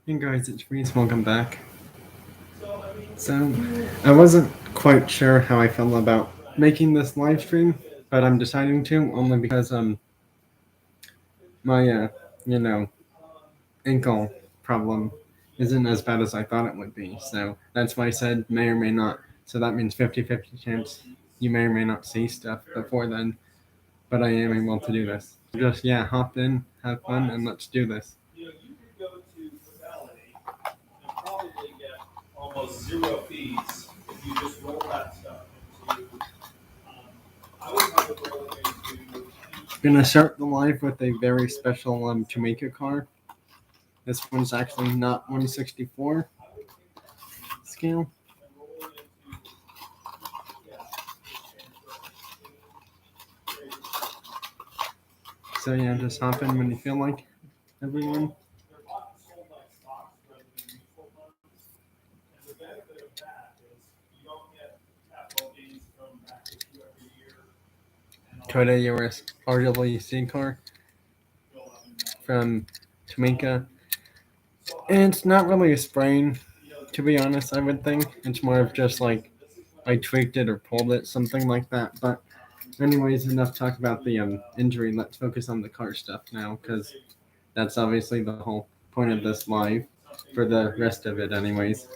Hey guys, it's Reese. Welcome back. So, I wasn't quite sure how I felt about making this live stream, but I'm deciding to only because my you know ankle problem isn't as bad as I thought it would be. So that's why I said may or may not. So that means 50-50 chance you may or may not see stuff before then, but I am able to do this. Just hop in, have fun, and let's do this. Almost zero fees if you just roll that stuff into. I would probably roll it into. Gonna start the live with a very special Jamaica car. This one's actually not 164 scale. So just hop in when you feel like, everyone. Toyota Yaris RWC car from Jamaica. And it's not really a sprain, to be honest, I would think. It's more of just like I tweaked it or pulled it, something like that. But anyways, enough talk about the injury. Let's focus on the car stuff now, because that's obviously the whole point of this live, for the rest of it anyways.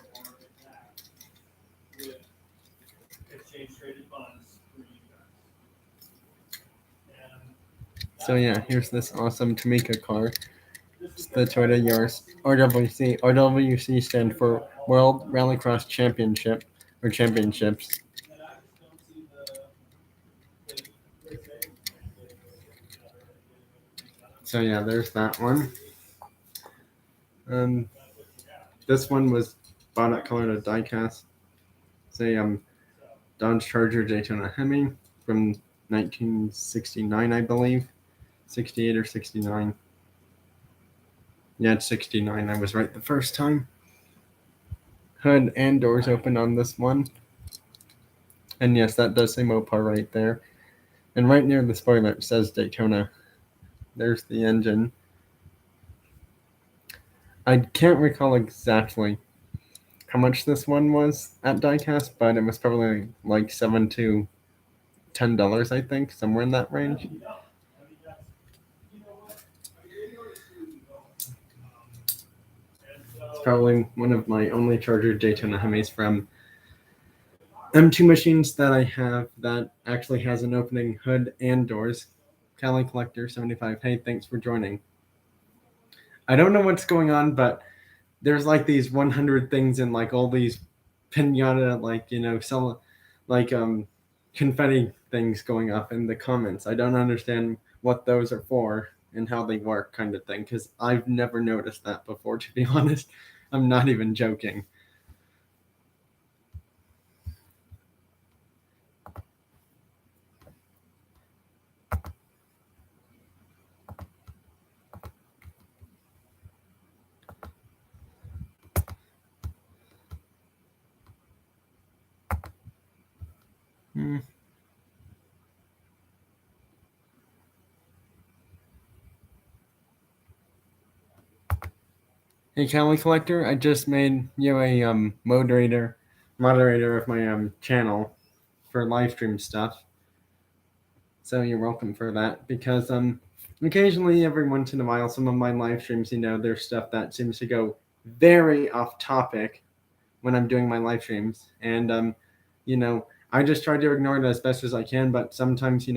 So here's this awesome Tamika car. It's the Toyota Yaris RWC. RWC stand for World Rallycross Championship or Championships. So there's that one. Um, this one was bought at Colorado Diecast. It's a Dodge Charger Daytona Hemi from 1969, I believe, 68 or 69. Yeah, it's 69. I was right the first time. Hood and doors open on this one. And yes, that does say Mopar right there. And right near the spoiler it says Daytona. There's the engine. I can't recall exactly how much this one was at diecast, but it was probably like $7 to $10, I think, somewhere in that range. It's probably one of my only Charger Daytona Hemis from M2 machines that I have that actually has an opening hood and doors. Cali Collector 75. Hey, thanks for joining. I don't know what's going on, but there's like these 100 things in like all these pinata, like some like confetti things going up in the comments. I don't understand what those are for and how they work, kind of thing, because I've never noticed that before, to be honest. I'm not even joking. Hey, Cali Collector, I just made you a moderator of my channel for live stream stuff. So you're welcome for that, because occasionally, every once in a while, some of my live streams, there's stuff that seems to go very off topic when I'm doing my live streams, and I just try to ignore it as best as I can. But sometimes,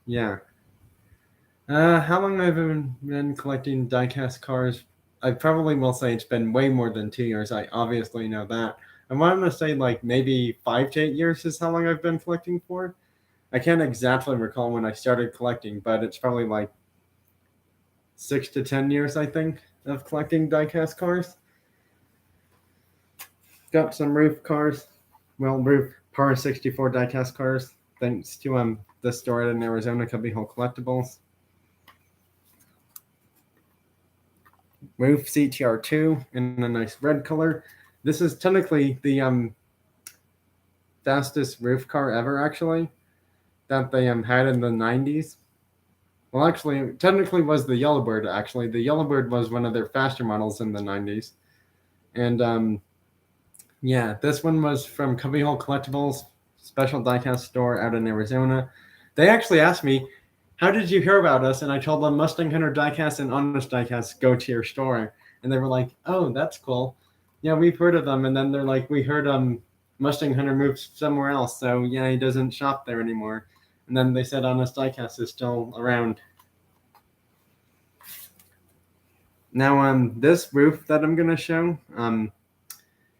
yeah. How long I've been collecting diecast cars? I probably will say it's been way more than 2 years. I obviously know that. I want to say like maybe 5 to 8 years is how long I've been collecting for. I can't exactly recall when I started collecting, but it's probably like 6 to 10 years, I think, of collecting diecast cars. Got some roof cars, roof Par 64 diecast cars, thanks to the store in Arizona, Cubbyhole Collectibles. Roof CTR2 in a nice red color. This is technically the fastest roof car ever, actually, that they had in the 90s. Well, actually, technically was the Yellowbird. Actually, the Yellowbird was one of their faster models in the 90s. And yeah, this one was from Cubbyhole Collectibles, special diecast store out in Arizona. They actually asked me, "How did you hear about us?" And I told them Mustang Hunter Diecast and Honest Diecast go to your store, and they were like, "Oh, that's cool. Yeah, we've heard of them." And then they're like, "We heard Mustang Hunter moved somewhere else, so yeah, he doesn't shop there anymore." And then they said Honest Diecast is still around. Now, this roof that I'm gonna show,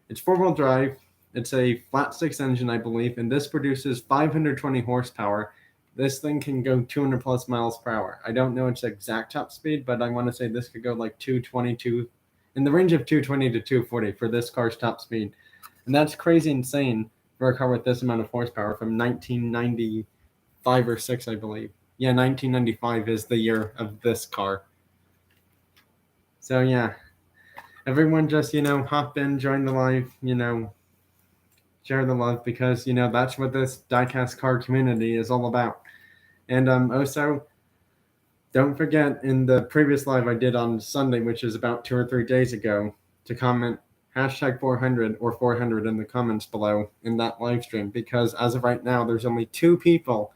it's 4-wheel drive. It's a flat six engine, I believe, and this produces 520 horsepower. This thing can go 200 plus miles per hour. I don't know its exact top speed, but I want to say this could go like 222, in the range of 220 to 240 for this car's top speed. And that's crazy insane for a car with this amount of horsepower from 1995 or 6, I believe. Yeah, 1995 is the year of this car. So yeah, everyone just, hop in, join the live, share the love, because, that's what this diecast car community is all about. And also, don't forget, in the previous live I did on Sunday, which is about 2 or 3 days ago, to comment hashtag 400 or 400 in the comments below in that live stream, because as of right now, there's only 2 people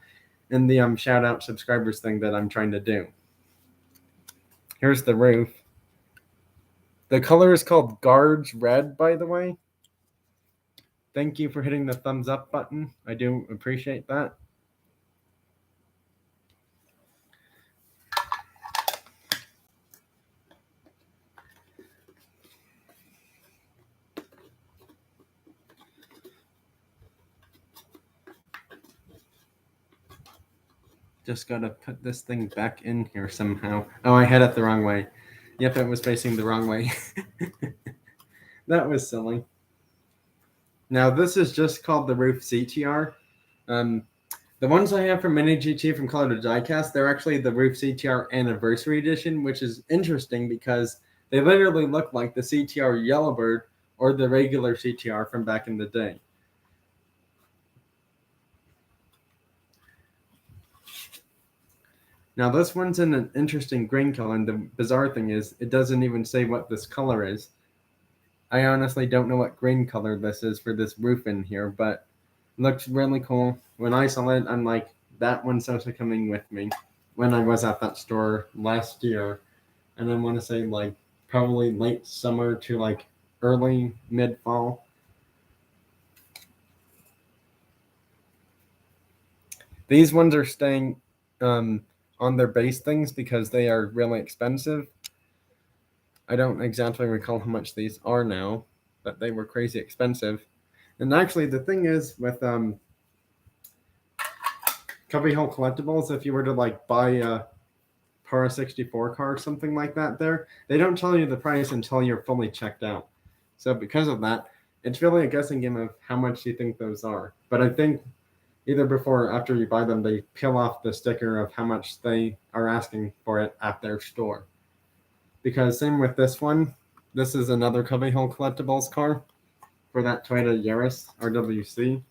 in the shout out subscribers thing that I'm trying to do. Here's the roof. The color is called Guards Red, by the way. Thank you for hitting the thumbs up button. I do appreciate that. Just gotta put this thing back in here somehow. Oh, I had it the wrong way. Yep, it was facing the wrong way. That was silly. Now, this is just called the Roof CTR. The ones I have from Mini GT from Color to Diecast, they're actually the Roof CTR Anniversary Edition, which is interesting because they literally look like the CTR Yellowbird or the regular CTR from back in the day. Now, this one's in an interesting green color, and the bizarre thing is it doesn't even say what this color is. I honestly don't know what green color this is for this roof in here, but it looks really cool. When I saw it, I'm like, that one's also coming with me when I was at that store last year. And I want to say like probably late summer to like early mid-fall. These ones are staying on their base things because they are really expensive. I don't exactly recall how much these are now, but they were crazy expensive. And actually, the thing is with Cubbyhole Collectibles, if you were to like buy a Para 64 car or something like that, they don't tell you the price until you're fully checked out. So because of that, it's really a guessing game of how much you think those are. But I think either before or after you buy them, they peel off the sticker of how much they are asking for it at their store. Because same with this one, this is another Cubbyhole Collectibles car for that Toyota Yaris RWC.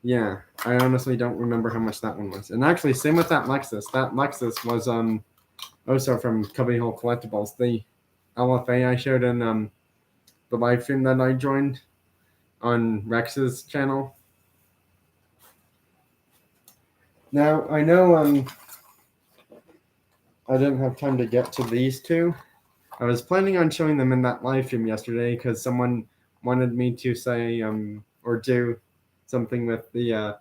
Yeah, I honestly don't remember how much that one was. And actually, same with that Lexus. That Lexus was also from Cubbyhole Collectibles. The LFA I showed in the live stream that I joined on Rex's channel. Now, I know I didn't have time to get to these two. I was planning on showing them in that live stream yesterday because someone wanted me to say or do something with the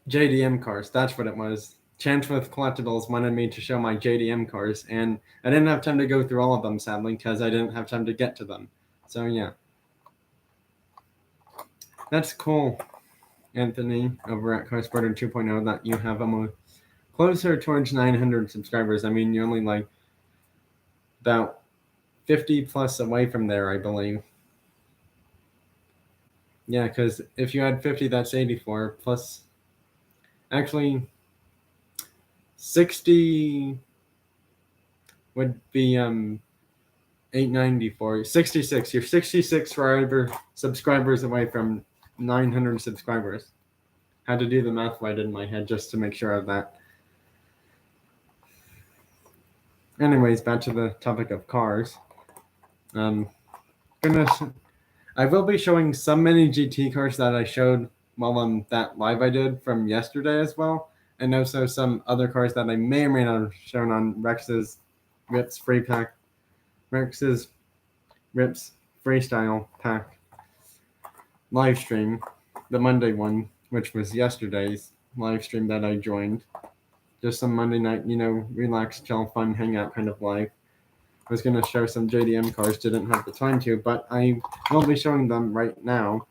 JDM cars. That's what it was. Chantworth Collectibles wanted me to show my JDM cars, and I didn't have time to go through all of them, sadly, because I didn't have time to get to them. So, yeah. That's cool, Anthony, over at Carsporter 2.0, that you have almost closer towards 900 subscribers. I mean, you're only like about 50 plus away from there, I believe. Yeah, because if you add 50, that's 84 plus. Actually, 60 would be 894. 66. You're 66 subscribers away from 900 subscribers. Had to do the math right in my head just to make sure of that. Anyways, back to the topic of cars. I will be showing some mini GT cars that I showed while on that live I did from yesterday as well, and also some other cars that I may or may not have shown on Rex's Rips Free Pack, Rex's Rips Freestyle Pack live stream, the Monday one, which was yesterday's live stream that I joined. Just some Monday night, relax, chill, fun, hangout kind of live. I was going to show some JDM cars, didn't have the time to, but I will be showing them right now.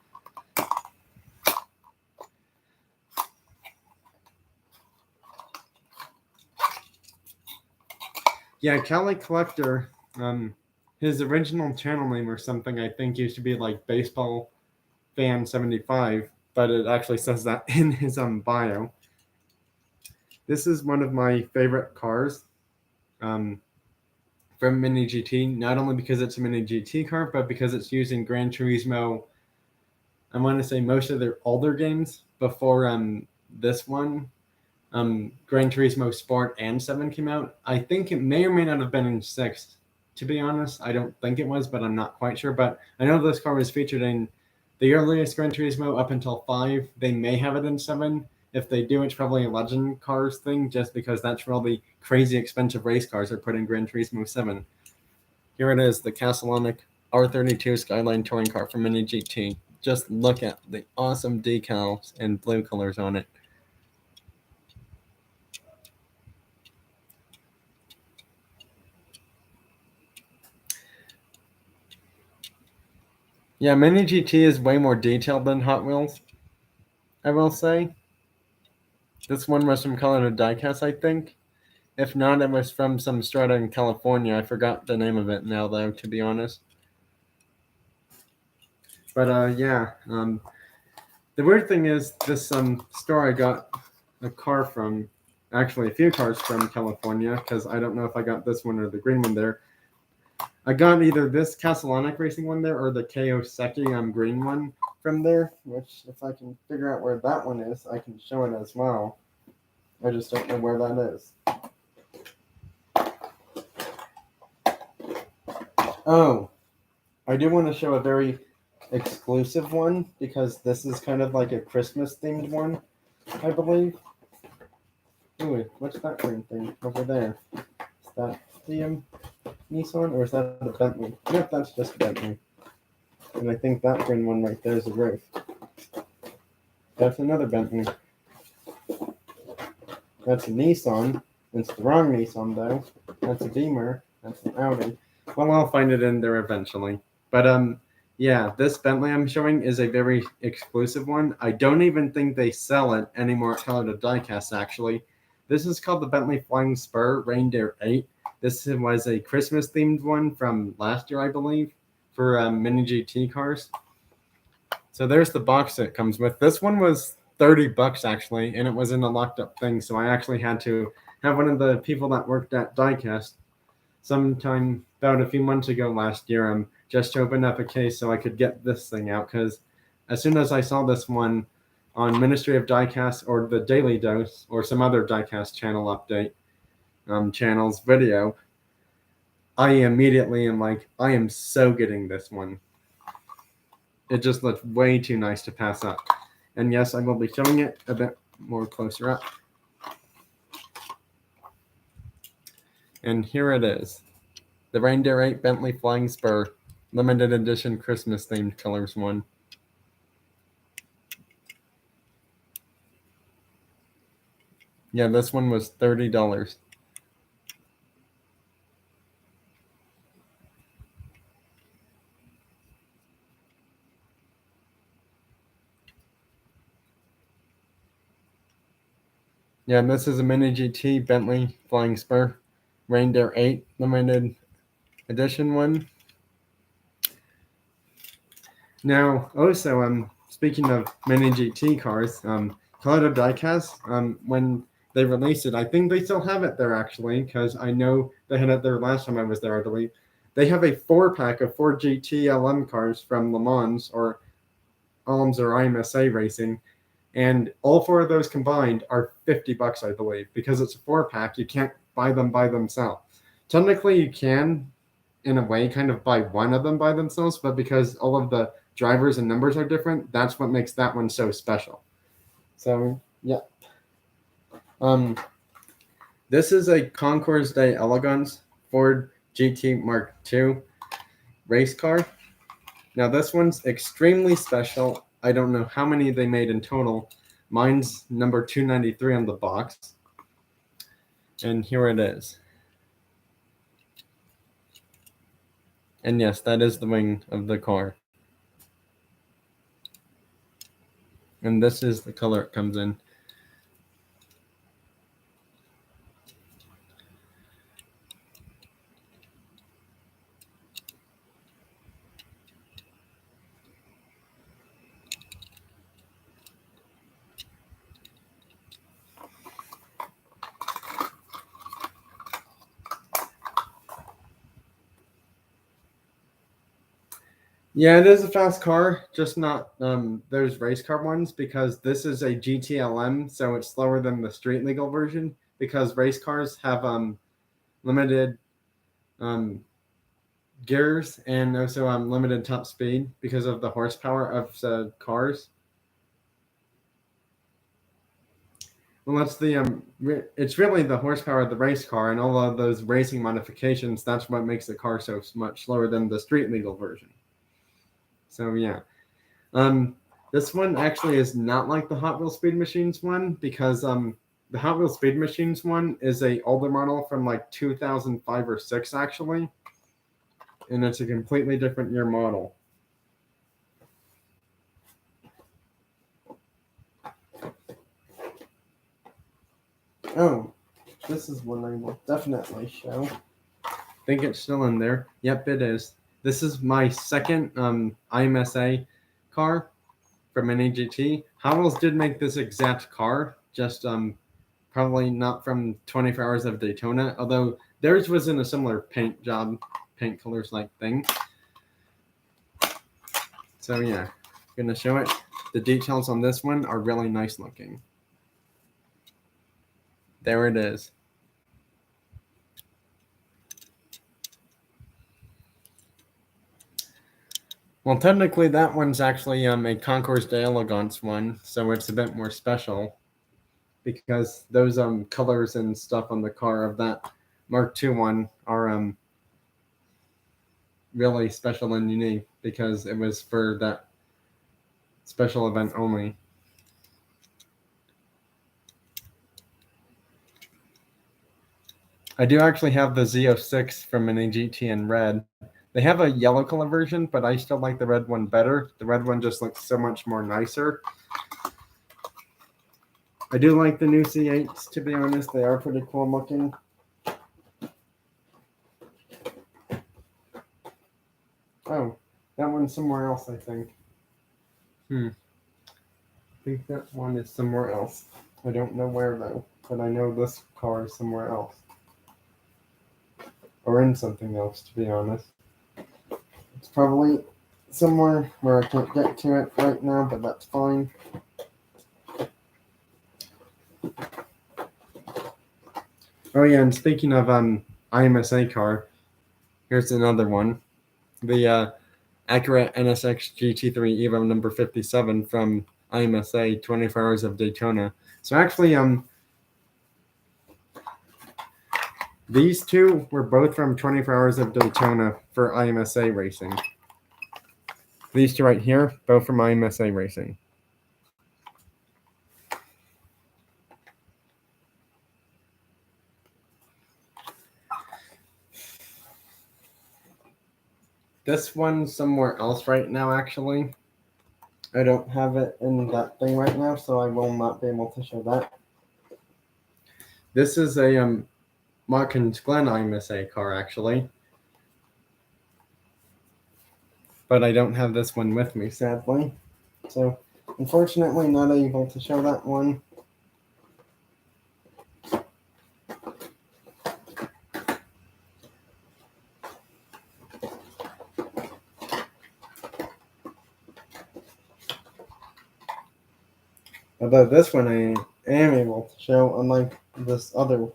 Yeah, Cali Collector, his original channel name or something I think used to be like Baseball Fan 75, but it actually says that in his bio. This is one of my favorite cars from Mini GT, not only because it's a Mini GT car, but because it's used in Gran Turismo. I want to say most of their older games before this one. Gran Turismo Sport and 7 came out. I think it may or may not have been in 6. To be honest, I don't think it was, but I'm not quite sure. But I know this car was featured in the earliest Gran Turismo up until 5. They may have it in 7. If they do, it's probably a Legend Cars thing, just because that's where all the crazy expensive race cars are put in Gran Turismo 7. Here it is, the Castellonic R32 Skyline Touring Car from Mini GT. Just look at the awesome decals and blue colors on it. Yeah, Mini GT is way more detailed than Hot Wheels, I will say. This one was from Colorado Diecast, I think. If not, it was from some strata in California. I forgot the name of it now, though, to be honest. But, yeah. The weird thing is, this store I got a car from, actually a few cars from California, because I don't know if I got this one or the green one there. I got either this Castellonic Racing one there or the Kiyosaki green one from there, which if I can figure out where that one is, I can show it as well. I just don't know where that is. Oh, I do want to show a very exclusive one because this is kind of like a Christmas themed one, I believe. Ooh, what's that green thing over there? Is that the Nissan, or is that a Bentley? Yep, that's just a Bentley. And I think that green one right there is a roof. That's another Bentley. That's a Nissan. It's the wrong Nissan, though. That's a Beamer. That's an Audi. Well, I'll find it in there eventually. But, yeah, this Bentley I'm showing is a very exclusive one. I don't even think they sell it anymore at Colorado Diecast, actually. This is called the Bentley Flying Spur Reindeer 8. This was a Christmas-themed one from last year, I believe, for Mini GT cars. So there's the box it comes with. This one was $30 actually, and it was in a locked-up thing. So I actually had to have one of the people that worked at Diecast sometime about a few months ago last year, just to open up a case so I could get this thing out. Because as soon as I saw this one on Ministry of Diecast or the Daily Dose or some other Diecast channel update, channel's video, I immediately am like, I am so getting this one. It just looks way too nice to pass up. And yes, I will be showing it a bit more closer up. And here it is. The Reindeer 8 Bentley Flying Spur limited edition Christmas themed colors one. Yeah, this one was $30. Yeah, this is a Mini GT Bentley Flying Spur Reindeer 8 limited edition one. Now, also, speaking of Mini GT cars, Colorado Diecast, when they released it, I think they still have it there actually, because I know they had it there last time I was there, I believe. They have a 4-pack of 4 GT LM cars from Le Mans or IMSA Racing And all four of those combined are $50, I believe, because it's a 4-pack. You can't buy them by themselves. Technically, you can, in a way, kind of buy one of them by themselves, but because all of the drivers and numbers are different, that's what makes that one so special. So, yeah. This is a Concours de Elegance Ford GT Mark II race car. Now, this one's extremely special. I don't know how many they made in total. Mine's number 293 on the box. And here it is. And yes, that is the wing of the car. And this is the color it comes in. Yeah, it is a fast car, just not those race car ones, because this is a GTLM, so it's slower than the street legal version, because race cars have limited gears and also limited top speed because of the horsepower of the cars. Well, that's the it's really the horsepower of the race car and all of those racing modifications. That's what makes the car so much slower than the street legal version. So yeah, this one actually is not like the Hot Wheels Speed Machines one, because the Hot Wheels Speed Machines one is a older model from like 2005 or 6 actually, and it's a completely different year model. Oh, this is one I will definitely show. I think it's still in there. Yep, it is. This is my second IMSA car from NAGT. Hot Wheels did make this exact car, just probably not from 24 Hours of Daytona, although theirs was in a similar paint job, paint colors like thing. So yeah, I'm gonna show it. The details on this one are really nice looking. There it is. Well, technically that one's actually a Concours d'Elegance one, so it's a bit more special because those colors and stuff on the car of that Mark II one are really special and unique because it was for that special event only. I do actually have the Z06 from an AGT in red. They have a yellow color version, but I still like the red one better. The red one just looks so much more nicer. I do like the new C8s, to be honest. They are pretty cool looking. Oh, that one's somewhere else, I think. I think that one is somewhere else. I don't know where, though, but I know this car is somewhere else. Or in something else, to be honest. It's probably somewhere where I can't get to it right now, but that's fine. Oh yeah, and speaking of IMSA car, here's another one. The Acura NSX GT3 Evo number 57 from IMSA 24 Hours of Daytona. So actually these two were both from 24 Hours of Daytona for IMSA racing. These two right here, both from IMSA racing. This one's somewhere else right now, actually. I don't have it in that thing right now, so I will not be able to show that. This is a Watkins Glen IMSA car, actually. But I don't have this one with me, sadly. So, unfortunately, not able to show that one. Although this one I am able to show, unlike this other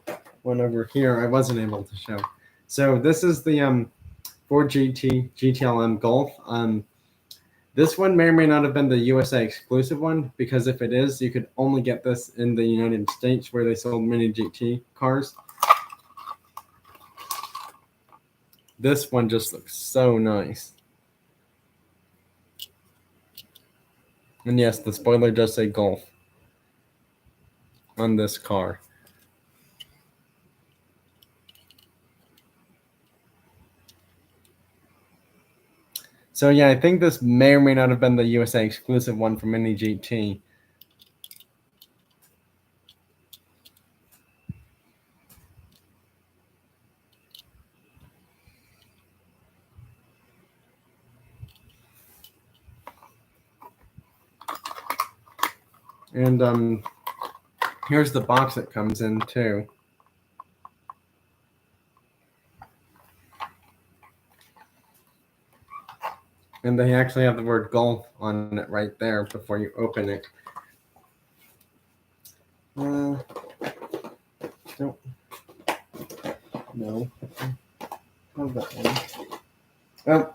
one over here, I wasn't able to show. So this is the Ford GTLM Golf. This one may or may not have been the USA exclusive one, because if it is, you could only get this in the United States where they sold mini GT cars. This one just looks so nice. And yes, the spoiler does say Golf on this car. So yeah, I think this may or may not have been the USA exclusive one from Mini GT. And here's the box it comes in too. And they actually have the word Golf on it right there before you open it. Nope. No. Have that one. Oh,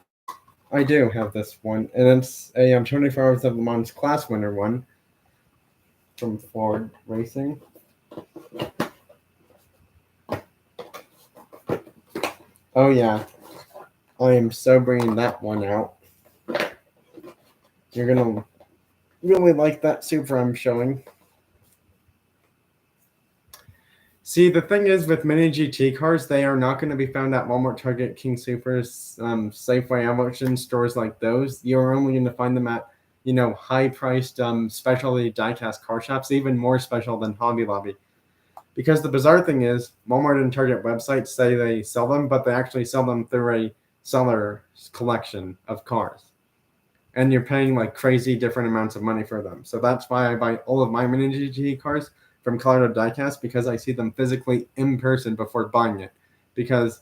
I do have this one, and it's a 24 Hours of Le Mans class winner one from Ford Racing. Oh yeah, I am so bringing that one out. You're gonna really like that Supra I'm showing. See, the thing is with mini GT cars, they are not going to be found at Walmart, Target, King Soopers, Safeway, Albertsons, stores like those. You're only going to find them at, high-priced specialty diecast car shops, even more special than Hobby Lobby. Because the bizarre thing is, Walmart and Target websites say they sell them, but they actually sell them through a seller's collection of cars. And you're paying like crazy different amounts of money for them. So that's why I buy all of my mini GT cars from Colorado Diecast, because I see them physically in person before buying it. Because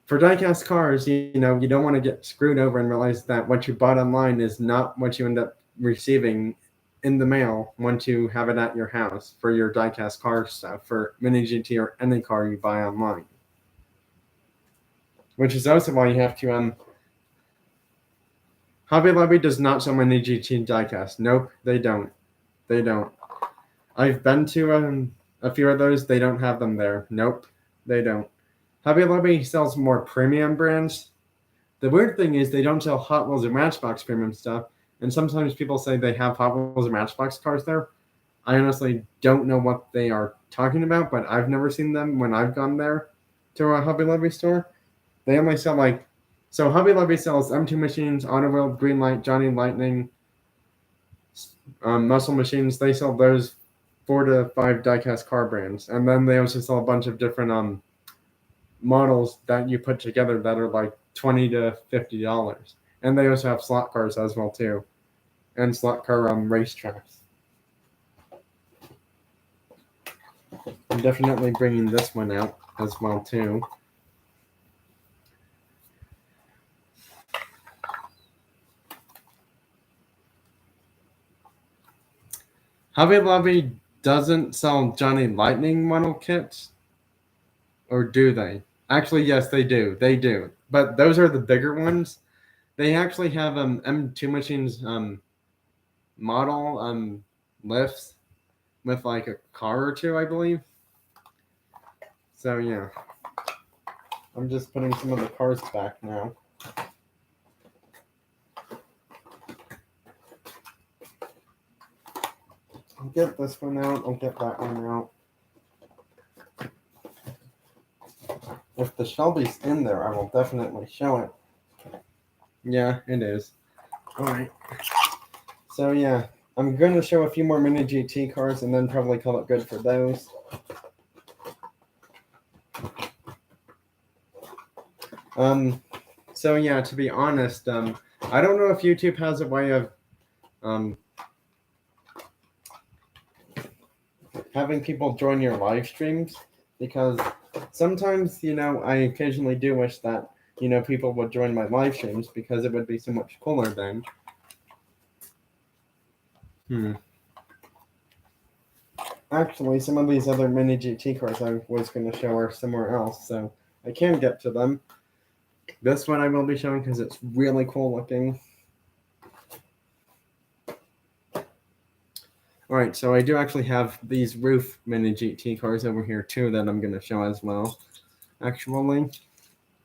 for diecast cars, you don't want to get screwed over and realize that what you bought online is not what you end up receiving in the mail once you have it at your house for your diecast car stuff for mini GT or any car you buy online. Which is also why you have to Hobby Lobby does not sell mini GT diecast. Nope, they don't. They don't. I've been to a few of those. They don't have them there. Nope, they don't. Hobby Lobby sells more premium brands. The weird thing is they don't sell Hot Wheels or Matchbox premium stuff. And sometimes people say they have Hot Wheels or Matchbox cars there. I honestly don't know what they are talking about, but I've never seen them when I've gone there to a Hobby Lobby store. They only sell so Hobby Lobby sells M2 machines, Auto World, Greenlight, Johnny Lightning, Muscle Machines. They sell those 4 to 5 diecast car brands, and then they also sell a bunch of different models that you put together that are like $20 to $50, and they also have slot cars as well too, and slot car racetracks. I'm definitely bringing this one out as well too. Hobby Lobby doesn't sell Johnny Lightning model kits, or do they? Actually, yes, they do. They do. But those are the bigger ones. They actually have M2 machines model lifts with like a car or two, I believe. So yeah, I'm just putting some of the cars back now. I'll get this one out. I'll get that one out. If the Shelby's in there, I will definitely show it. Yeah, it is. All right. So yeah, I'm going to show a few more mini GT cars and then probably call it good for those. So yeah, to be honest, I don't know if YouTube has a way of having people join your live streams, because sometimes, I occasionally do wish that, people would join my live streams, because it would be so much cooler then. actually, some of these other mini GT cars I was going to show are somewhere else, so I can get to them. This one I will be showing because it's really cool looking. Alright, so I do actually have these roof mini GT cars over here too that I'm going to show as well, actually,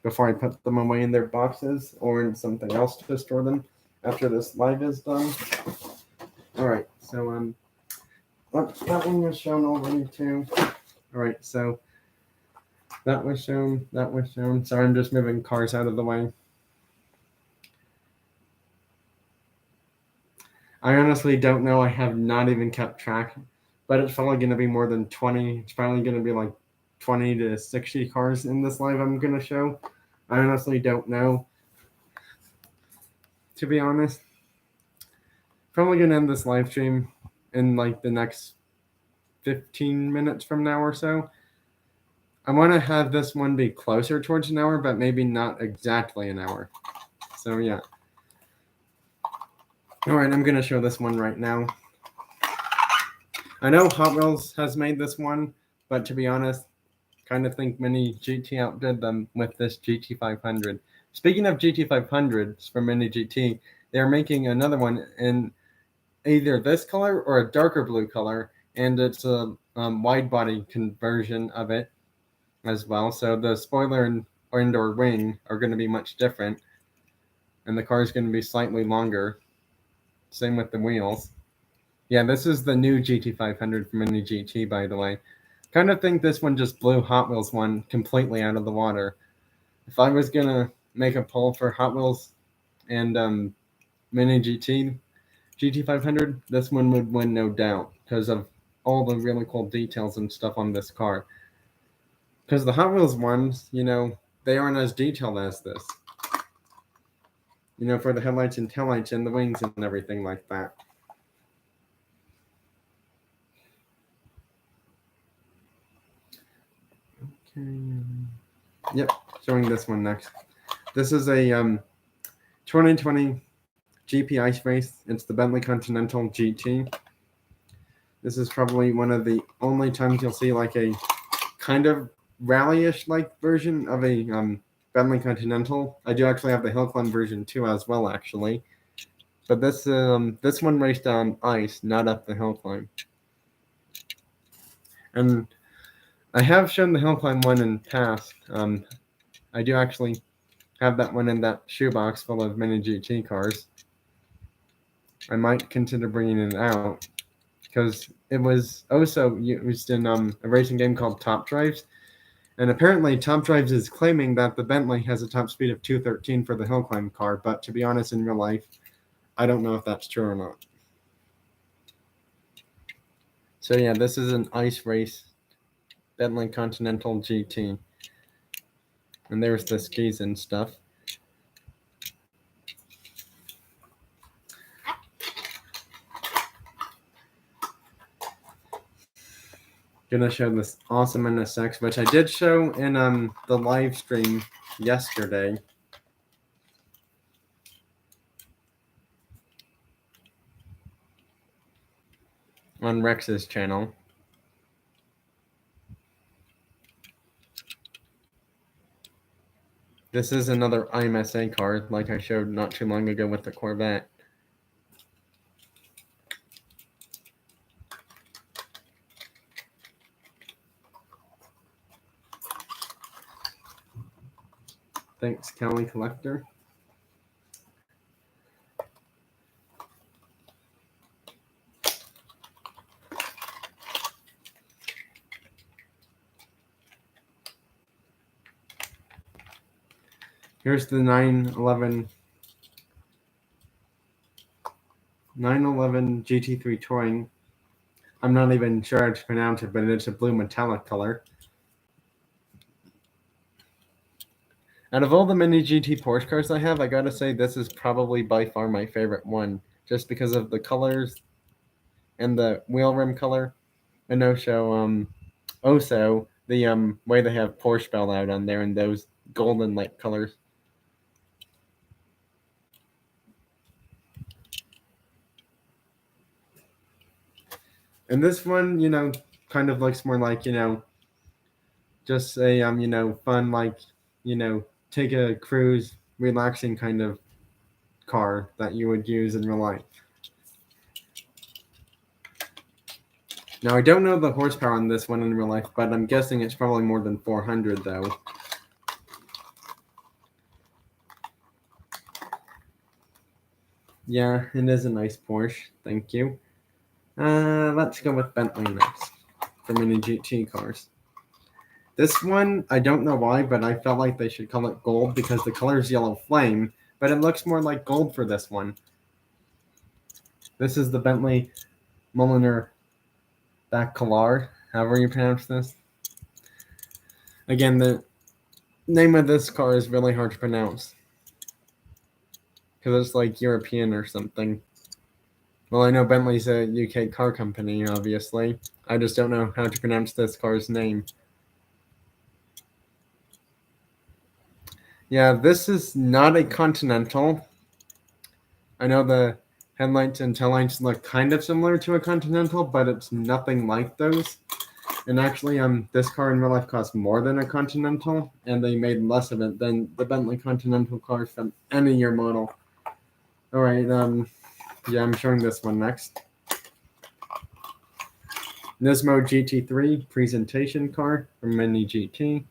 before I put them away in their boxes or in something else to store them after this live is done. Alright, so that one was shown already too. Alright, so that was shown, that was shown. Sorry, I'm just moving cars out of the way. I honestly don't know. I have not even kept track, but it's probably going to be more than 20. It's probably going to be like 20 to 60 cars in this live I'm going to show. I honestly don't know, to be honest. Probably going to end this live stream in like the next 15 minutes from now or so. I want to have this one be closer towards an hour, but maybe not exactly an hour. So yeah. Alright, I'm going to show this one right now. I know Hot Wheels has made this one, but to be honest, kind of think Mini GT outdid them with this GT500. Speaking of GT500s from Mini GT, they're making another one in either this color or a darker blue color, and it's a wide body conversion of it as well. So the spoiler and or wing are going to be much different, and the car is going to be slightly longer. Same with the wheels. Yeah, this is the new GT500 from Mini GT, by the way. Kind of think this one just blew Hot Wheels one completely out of the water. If I was going to make a poll for Hot Wheels and Mini GT500, this one would win no doubt because of all the really cool details and stuff on this car. Because the Hot Wheels ones, they aren't as detailed as this. For the headlights and taillights and the wings and everything like that. Okay. Yep, showing this one next. This is a 2020 GP Ice Race. It's the Bentley Continental GT. This is probably one of the only times you'll see like a kind of rally-ish like version of a Bentley Continental. I do actually have the Hill Climb version too as well, actually. But this one raced on ice, not up the hill climb. And I have shown the hill climb one in past. I do actually have that one in that shoebox full of mini GT cars. I might consider bringing it out because it was also used in a racing game called Top Drives. And apparently Top Drives is claiming that the Bentley has a top speed of 213 for the hill climb car. But to be honest, in real life, I don't know if that's true or not. So yeah, this is an ice race Bentley Continental GT. And there's the skis and stuff. Gonna show this awesome NSX, which I did show in the live stream yesterday. On Rex's channel. This is another IMSA car, like I showed not too long ago with the Corvette. Thanks, Kelly Collector. Here's the 911 GT3 Touring. I'm not even sure how to pronounce it, but it's a blue metallic color. Out of all the mini GT Porsche cars I have, I gotta say this is probably by far my favorite one, just because of the colors and the wheel rim color, and also the way they have Porsche spelled out on there in those golden light colors. And this one, kind of looks more like, just a fun, like, take a cruise, relaxing kind of car that you would use in real life. Now I don't know the horsepower on this one in real life, but I'm guessing it's probably more than 400 though. Yeah, it is a nice Porsche. Thank you. Let's go with Bentley next for mini GT cars. This one, I don't know why, but I felt like they should call it gold because the color is yellow flame, but it looks more like gold for this one. This is the Bentley Mulliner Bacalar, however you pronounce this. Again, the name of this car is really hard to pronounce because it's like European or something. Well, I know Bentley's a UK car company, obviously. I just don't know how to pronounce this car's name. Yeah, this is not a Continental. I know the headlights and taillights look kind of similar to a Continental, but it's nothing like those. And actually, this car in real life costs more than a Continental, and they made less of it than the Bentley Continental cars from any year model. All right, yeah, I'm showing this one next. Nismo GT3 presentation car from Mini GT.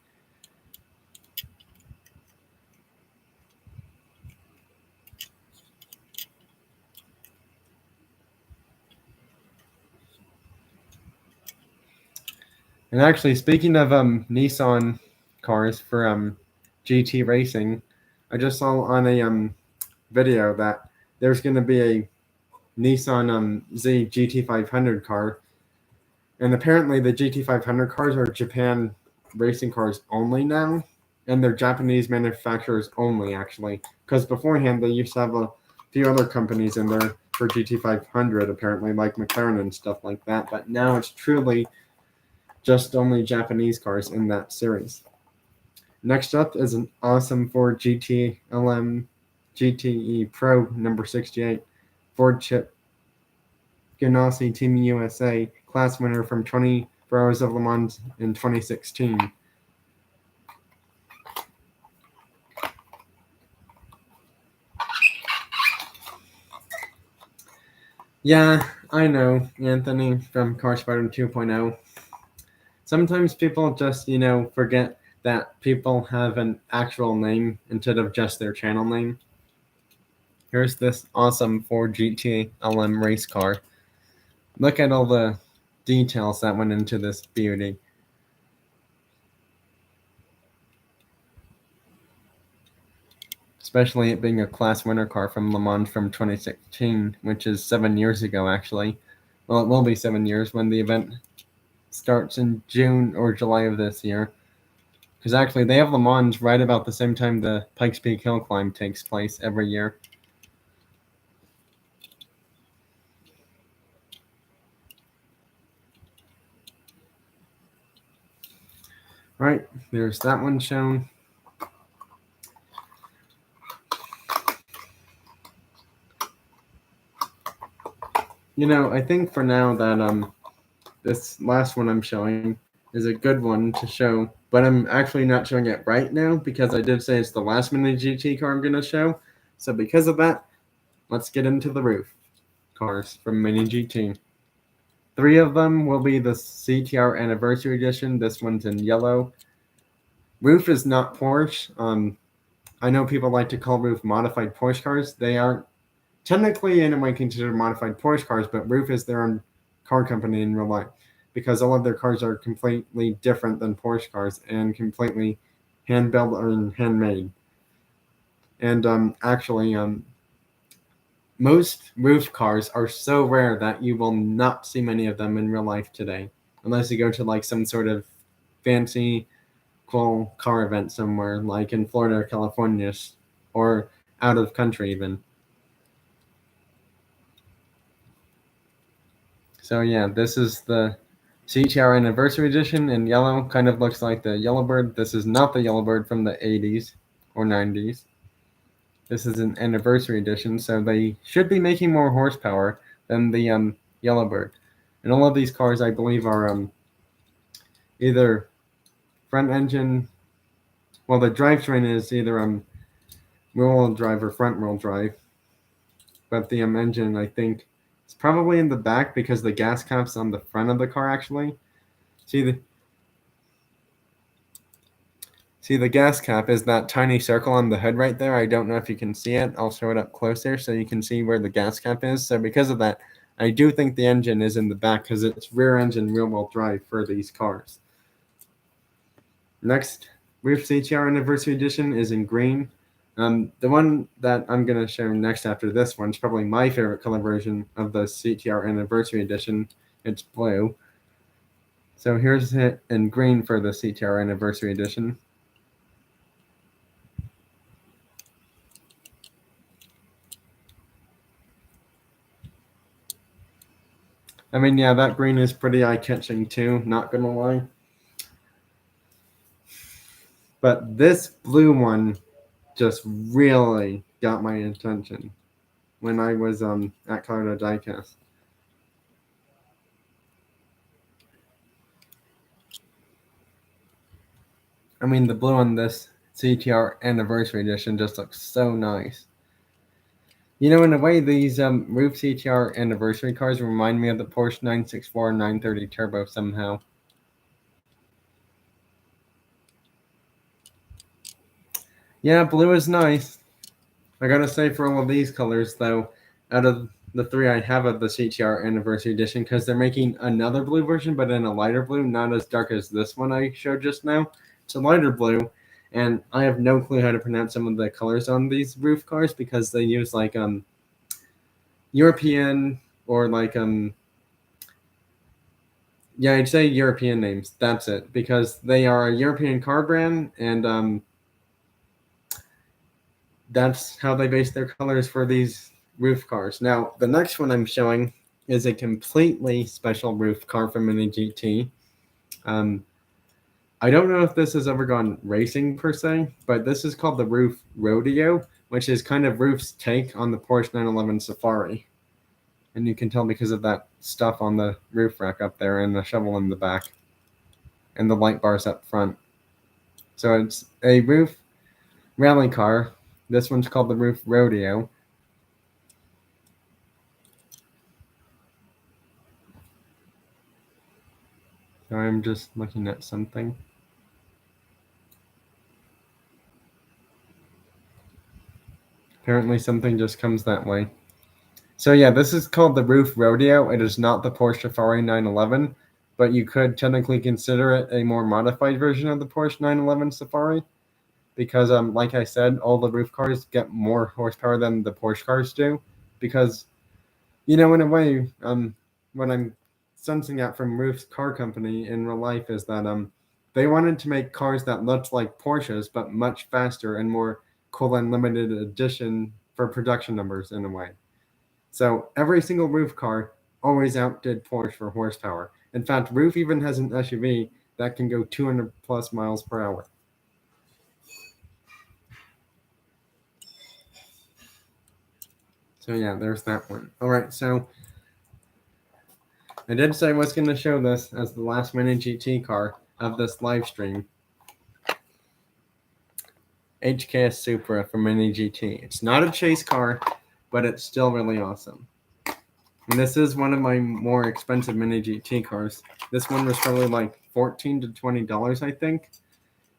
And actually, speaking of Nissan cars for GT racing, I just saw on a video that there's going to be a Nissan Z GT500 car, and apparently the GT500 cars are Japan racing cars only now, and they're Japanese manufacturers only actually, because beforehand they used to have a few other companies in there for GT500 apparently, like McLaren and stuff like that, but now it's truly just only Japanese cars in that series. Next up is an awesome Ford GT LM GTE Pro number 68 Ford Chip Ganassi Team USA class winner from 24 Hours of Le Mans in 2016. Yeah, I know, Anthony from Car Spider 2.0. Sometimes people just, forget that people have an actual name instead of just their channel name. Here's this awesome Ford GT LM race car. Look at all the details that went into this beauty. Especially it being a class winner car from Le Mans from 2016, which is 7 years ago, actually. Well, it will be 7 years when the event starts in June or July of this year. Because actually, they have Le Mans right about the same time the Pikes Peak Hill Climb takes place every year. Right, there's that one shown. I think for now that this last one I'm showing is a good one to show, but I'm actually not showing it right now because I did say it's the last Mini GT car I'm going to show. So because of that, let's get into the roof cars from Mini GT. 3 of them will be the CTR Anniversary Edition. This one's in yellow. Roof is not Porsche. I know people like to call Roof modified Porsche cars. They aren't technically in a way considered modified Porsche cars, but Roof is their own car company in real life because all of their cars are completely different than Porsche cars and completely hand-built or handmade. And actually, most Roof cars are so rare that you will not see many of them in real life today, unless you go to like some sort of fancy, cool car event somewhere, like in Florida or California, or out of country even. So yeah, this is the CTR Anniversary Edition in yellow. Kind of looks like the Yellowbird. This is not the Yellowbird from the 80s or 90s. This is an Anniversary Edition, so they should be making more horsepower than the Yellowbird. And all of these cars, I believe, are either front engine. Well, the drivetrain is either rear-wheel drive or front-wheel drive, but the engine, I think, is probably in the back because the gas cap's on the front of the car. Actually, see the gas cap is that tiny circle on the hood right there. I don't know if you can see it. I'll show it up closer so you can see where the gas cap is. So because of that, I do think the engine is in the back because it's rear engine rear-wheel drive for these cars. Next, Roof CTR Anniversary Edition is in green. The one that I'm going to show next after this one is probably my favorite color version of the CTR Anniversary Edition. It's blue. So here's it in green for the CTR Anniversary Edition. I mean, yeah, that green is pretty eye-catching too, not gonna lie. But this blue one just really got my attention when I was at Colorado Diecast. I mean, the blue on this CTR Anniversary Edition just looks so nice. You know, in a way, these Roof CTR Anniversary cars remind me of the Porsche 964 and 930 Turbo somehow. Yeah, blue is nice. I gotta say, for all of these colors, though, out of the three I have of the CTR Anniversary Edition, because they're making another blue version, but in a lighter blue, not as dark as this one I showed just now. It's a lighter blue, and I have no clue how to pronounce some of the colors on these roof cars because they use like European or like yeah, I'd say European names. That's it, because they are a European car brand, and that's how they base their colors for these roof cars. Now, the next one I'm showing is a completely special roof car from Mini GT. I don't know if this has ever gone racing per se, but this is called the Roof Rodeo, which is kind of Roof's take on the Porsche 911 Safari. And you can tell because of that stuff on the roof rack up there and the shovel in the back and the light bars up front. So it's a roof rally car. This one's called the Roof Rodeo. So I'm just looking at something. Apparently something just comes that way. So yeah, this is called the Roof Rodeo. It is not the Porsche Safari 911, but you could technically consider it a more modified version of the Porsche 911 Safari because like I said, all the roof cars get more horsepower than the Porsche cars do because in a way, what I'm sensing out from Roof's car company in real life is that they wanted to make cars that looked like Porsches but much faster and more cool and limited edition for production numbers in a way. So every single Roof car always outdid Porsche for horsepower. In fact, Roof even has an SUV that can go 200 plus miles per hour. So yeah, there's that one. All right, so I did say I was going to show this as the last Mini GT car of this live stream. HKS Supra from Mini GT. It's not a chase car, but it's still really awesome. And this is one of my more expensive Mini GT cars. This one was probably like $14 to $20, I think.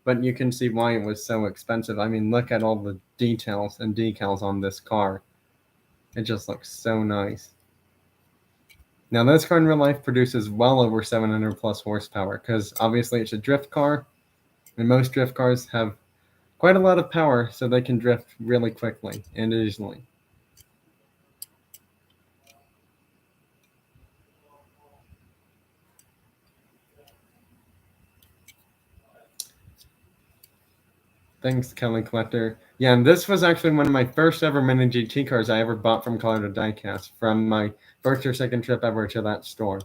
But you can see why it was so expensive. I mean, look at all the details and decals on this car. It just looks so nice. Now, this car in real life produces well over 700 plus horsepower because obviously it's a drift car, and most drift cars have quite a lot of power, so they can drift really quickly and easily. Thanks, Kelly Collector. Yeah, and this was actually one of my first ever Mini GT cars I ever bought from Colorado Diecast from my first or second trip ever to that store.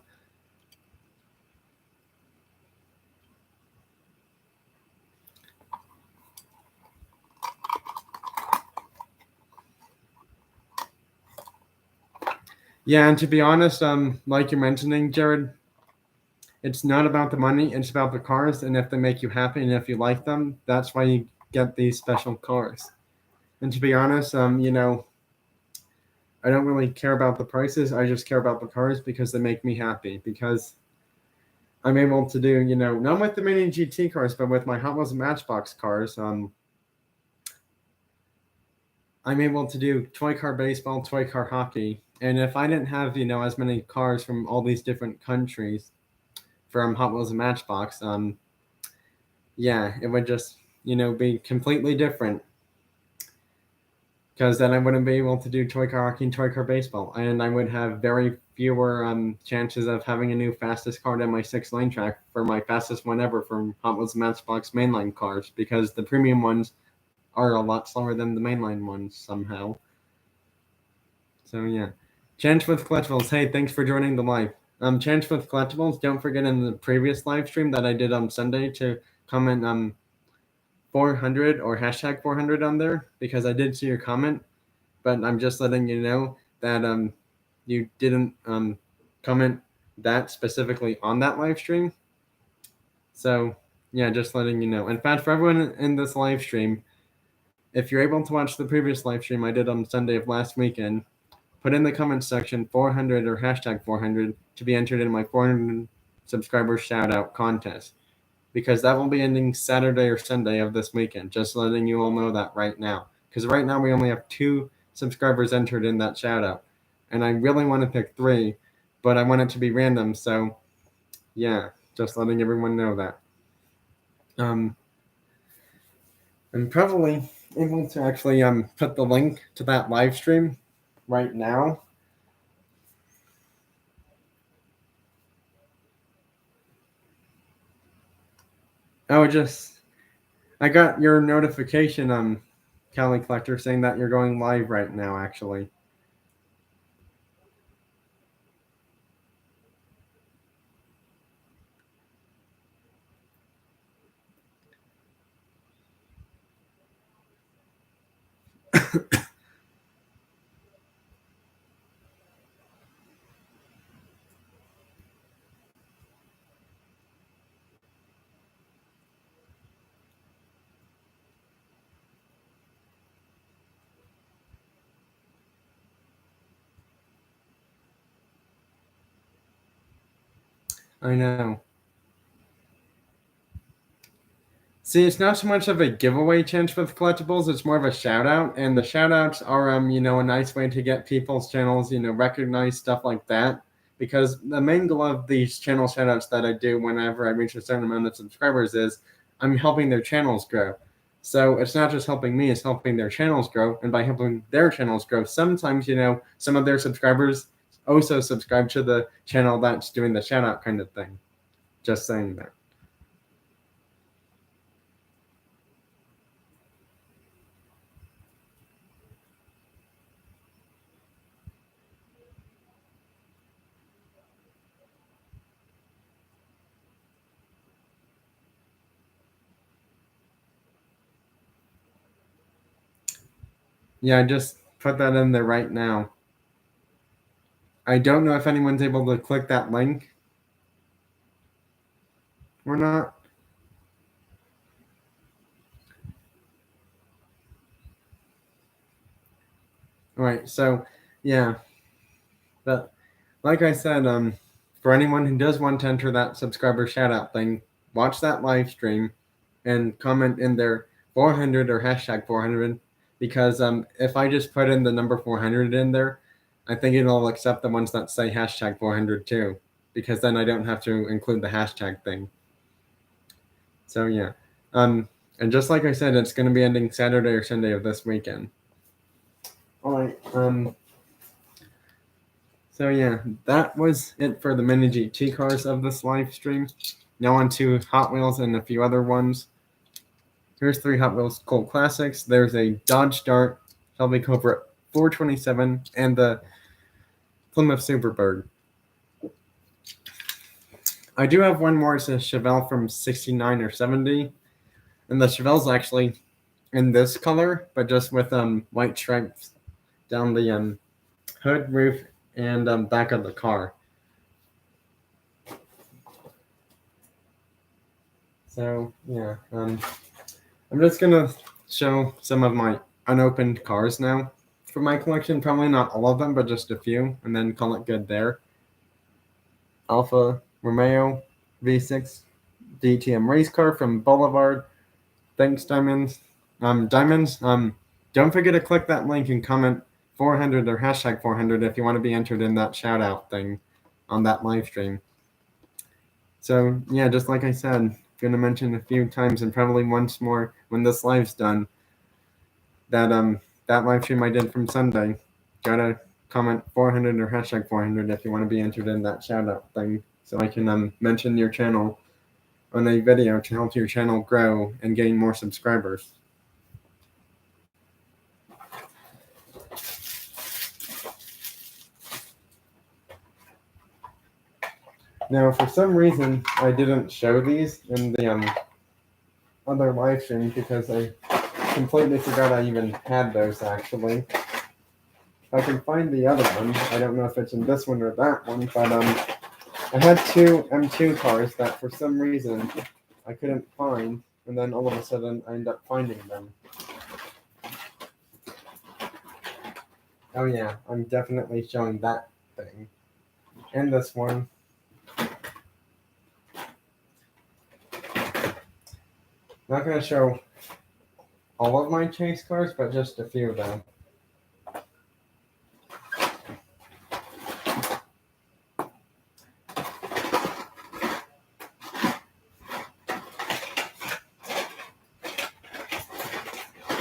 Yeah, and to be honest, like you're mentioning, Jared, it's not about the money, it's about the cars, and if they make you happy and if you like them, that's why you get these special cars. And to be honest, I don't really care about the prices. I just care about the cars because they make me happy. Because I'm able to do, not with the mini GT cars, but with my Hot Wheels and Matchbox cars. I'm able to do toy car baseball, toy car hockey, and if I didn't have, as many cars from all these different countries from Hot Wheels and Matchbox, yeah, it would just, be completely different. Because then I wouldn't be able to do toy car hockey and toy car baseball, and I would have very fewer chances of having a new fastest car on my 6-lane track for my fastest one ever from Hot Wheels Matchbox mainline cars, because the premium ones are a lot slower than the mainline ones somehow. So yeah, Chance with Collectibles. Hey, thanks for joining the live. Chance with Collectibles. Don't forget in the previous live stream that I did on Sunday to comment 400 or hashtag 400 on there, because I did see your comment, but I'm just letting you know that you didn't comment that specifically on that live stream. So yeah, just letting you know. In fact, for everyone in this live stream, if you're able to watch the previous live stream I did on Sunday of last weekend, put in the comments section 400 or hashtag 400 to be entered in my 400 subscriber shout out contest, because that will be ending Saturday or Sunday of this weekend. Just letting you all know that right now, because right now we only have 2 subscribers entered in that shout out, and I really want to pick 3, but I want it to be random. So yeah, just letting everyone know that. I'm probably able to actually put the link to that live stream right now. Oh, I got your notification, Cali Collector, saying that you're going live right now, actually. I know. See, it's not so much of a giveaway chance with collectibles, it's more of a shout out. And the shout outs are, a nice way to get people's channels, recognized, stuff like that. Because the main goal of these channel shout outs that I do whenever I reach a certain amount of subscribers is I'm helping their channels grow. So it's not just helping me, it's helping their channels grow. And by helping their channels grow, sometimes, some of their subscribers also subscribe to the channel that's doing the shout out kind of thing. Just saying that. Yeah, I just put that in there right now. I don't know if anyone's able to click that link or not. All right, so yeah, but like I said, for anyone who does want to enter that subscriber shout out thing, watch that live stream and comment in there 400 or hashtag 400, because if I just put in the number 400 in there, I think it'll accept the ones that say hashtag 400 too, because then I don't have to include the hashtag thing. So yeah, and just like I said, it's going to be ending Saturday or Sunday of this weekend. All right. So yeah, that was it for the mini GT cars of this live stream. Now on to Hot Wheels and a few other ones. Here's 3 Hot Wheels Cult Classics. There's a Dodge Dart, Shelby Cobra 427, and the Plymouth Superbird. I do have one more. It's a Chevelle from 69 or 70. And the Chevelle's actually in this color, but just with white stripes down the hood, roof, and back of the car. So yeah, I'm just gonna show some of my unopened cars now for my collection. Probably not all of them, but just a few, and then call it good there. Alfa Romeo V6 DTM race car from Boulevard. Thanks, Diamonds. Diamonds. Don't forget to click that link and comment 400 or hashtag 400 if you want to be entered in that shout out thing on that live stream. So yeah, just like I said, gonna mention a few times and probably once more when this live's done that that live stream I did from Sunday. Gotta comment 400 or hashtag 400 if you want to be entered in that shout out thing, so I can mention your channel on a video to help your channel grow and gain more subscribers. Now, for some reason, I didn't show these in the other live stream because I completely forgot I even had those, actually. If I can find the other one, I don't know if it's in this one or that one, but I had two M2 cars that for some reason I couldn't find, and then all of a sudden I ended up finding them. Oh yeah, I'm definitely showing that thing. And this one. Not going to show all of my chase cars, but just a few of them.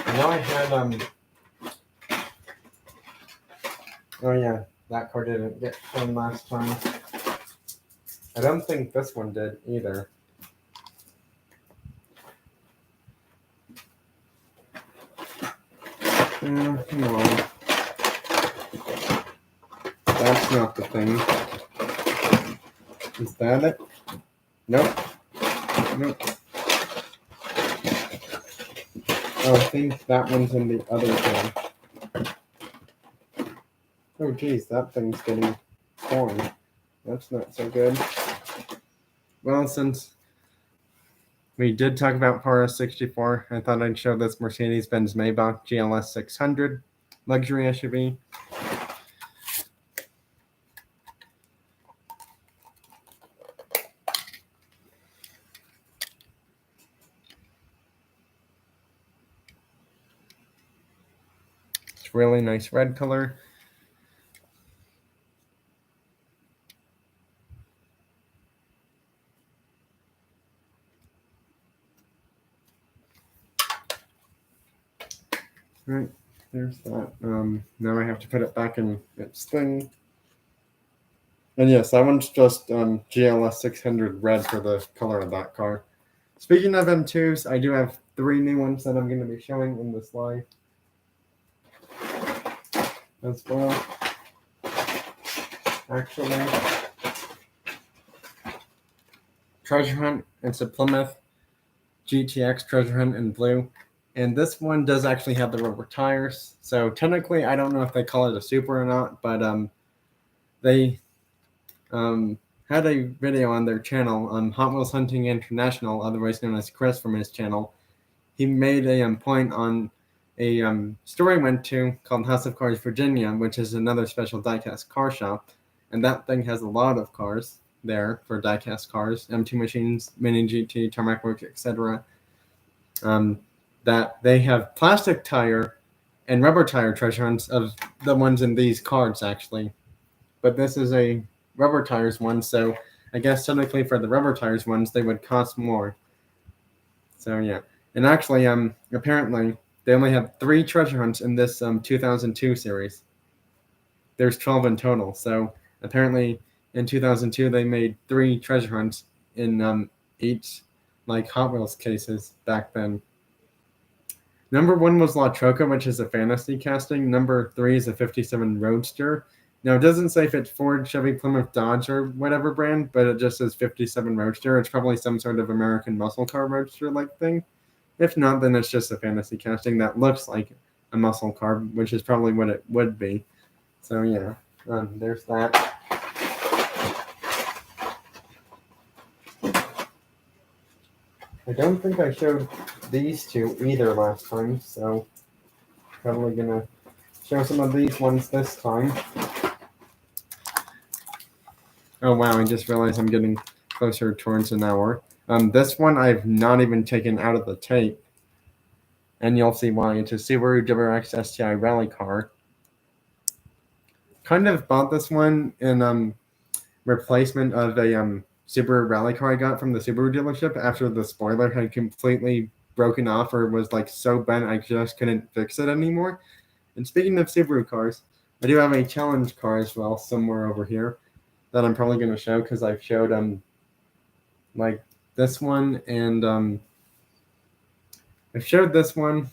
I know I had oh yeah, that car didn't get shown last time. I don't think this one did either. Come on. That's not the thing. Is that it? Nope. Nope. Oh, I think that one's in the other thing. Oh geez, that thing's getting torn. That's not so good. Well, since we did talk about Power 64, I thought I'd show this Mercedes-Benz Maybach GLS 600 luxury SUV. It's really nice red color. Right, there's that. Now I have to put it back in its thing. And yes, that one's just GLS 600 red for the color of that car. Speaking of M2s, I do have 3 new ones that I'm going to be showing in this live as well. Actually, Treasure Hunt, it's a Plymouth GTX Treasure Hunt in blue. And this one does actually have the rubber tires. So technically, I don't know if they call it a super or not, but they had a video on their channel, Hot Wheels Hunting International, otherwise known as Chris from his channel. He made a point on a store I went to called House of Cars Virginia, which is another special diecast car shop. And that thing has a lot of cars there for diecast cars, M2 machines, Mini GT, Tarmac Works, etc. That they have plastic tire and rubber tire treasure hunts of the ones in these cards, actually. But this is a rubber tires one, so I guess technically for the rubber tires ones, they would cost more. So yeah. And actually, apparently, they only have 3 treasure hunts in this 2002 series. There's 12 in total. So apparently, in 2002, they made 3 treasure hunts in each like Hot Wheels cases back then. Number 1 was La Troca, which is a fantasy casting. Number 3 is a 57 Roadster. Now, it doesn't say if it's Ford, Chevy, Plymouth, Dodge, or whatever brand, but it just says 57 Roadster. It's probably some sort of American muscle car roadster-like thing. If not, then it's just a fantasy casting that looks like a muscle car, which is probably what it would be. So, yeah, there's that. I don't think I showed these two either last time, so probably gonna show some of these ones this time. Oh wow, I just realized I'm getting closer towards an hour. This one I've not even taken out of the tape, and you'll see why. It's a Subaru WRX STI rally car. Kind of bought this one in replacement of a Subaru rally car I got from the Subaru dealership after the spoiler had completely broken off or was like so bent I just couldn't fix it anymore. And speaking of Subaru cars, I do have a challenge car as well somewhere over here that I'm probably going to show because I've showed like this one and I've showed this one.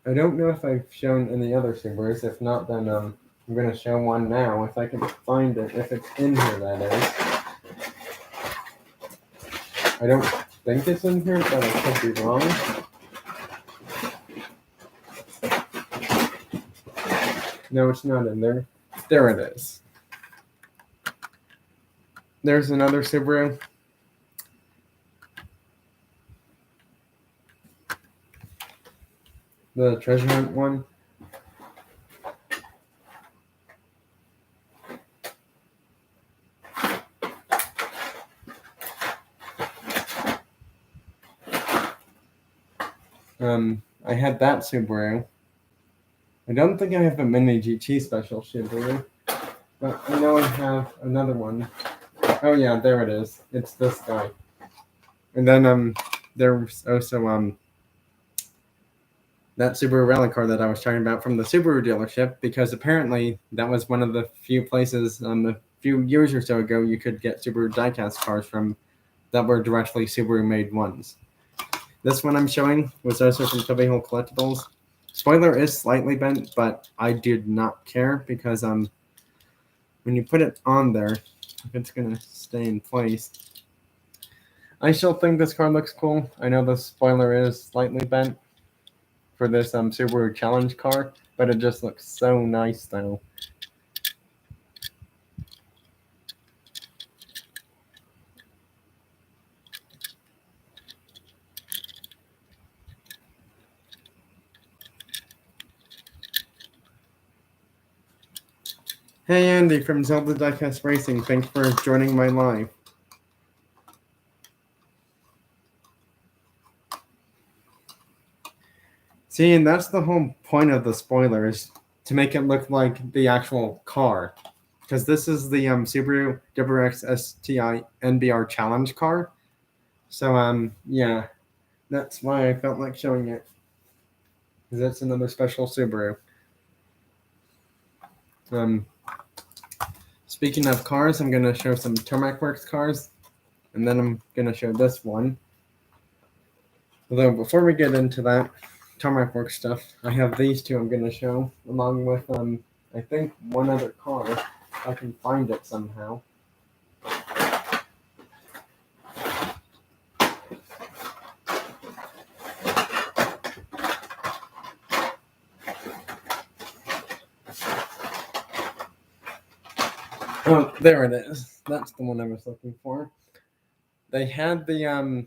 I don't know if I've shown any other Subarus. If not, then I'm going to show one now if I can find it. If it's in here, that is. I don't think it's in here, but I could be wrong. No, it's not in there. There it is. There's another Subaru. The treasure hunt one. I had that Subaru. I don't think I have a Mini GT special Subaru, but I know I have another one. Oh yeah, there it is. It's this guy. And then there's also that Subaru rally car that I was talking about from the Subaru dealership, because apparently that was one of the few places a few years or so ago you could get Subaru diecast cars from that were directly Subaru made ones. This one I'm showing was also from Tubby Hole Collectibles. Spoiler is slightly bent, but I did not care because when you put it on there, if it's gonna stay in place, I still think this car looks cool. I know the spoiler is slightly bent for this Subaru Challenge car, but it just looks so nice though. Hey Andy from Zelda Diecast Racing, thanks for joining my live. See, and that's the whole point of the spoilers, to make it look like the actual car. Because this is the Subaru WRX STI NBR Challenge car. So, yeah, that's why I felt like showing it. Because that's another special Subaru. Speaking of cars, I'm going to show some Tarmac Works cars. And then I'm going to show this one. Although, before we get into that Tarmac Works stuff, I have these two I'm going to show, along with, I think, one other car, if I can find it somehow. Oh, there it is. That's the one I was looking for. They had the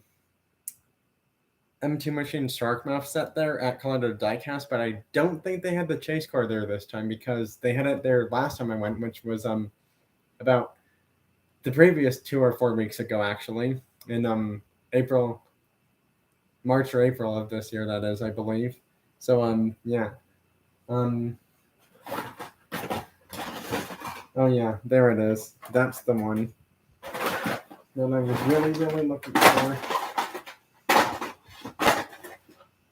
M2 Machine Sharkmouth set there at Colorado Diecast, but I don't think they had the chase car there this time, because they had it there last time I went, which was about the previous 2 or 4 weeks ago, actually, in March or April of this year, that is, I believe. So yeah. Oh yeah, there it is. That's the one that I was really, really looking for.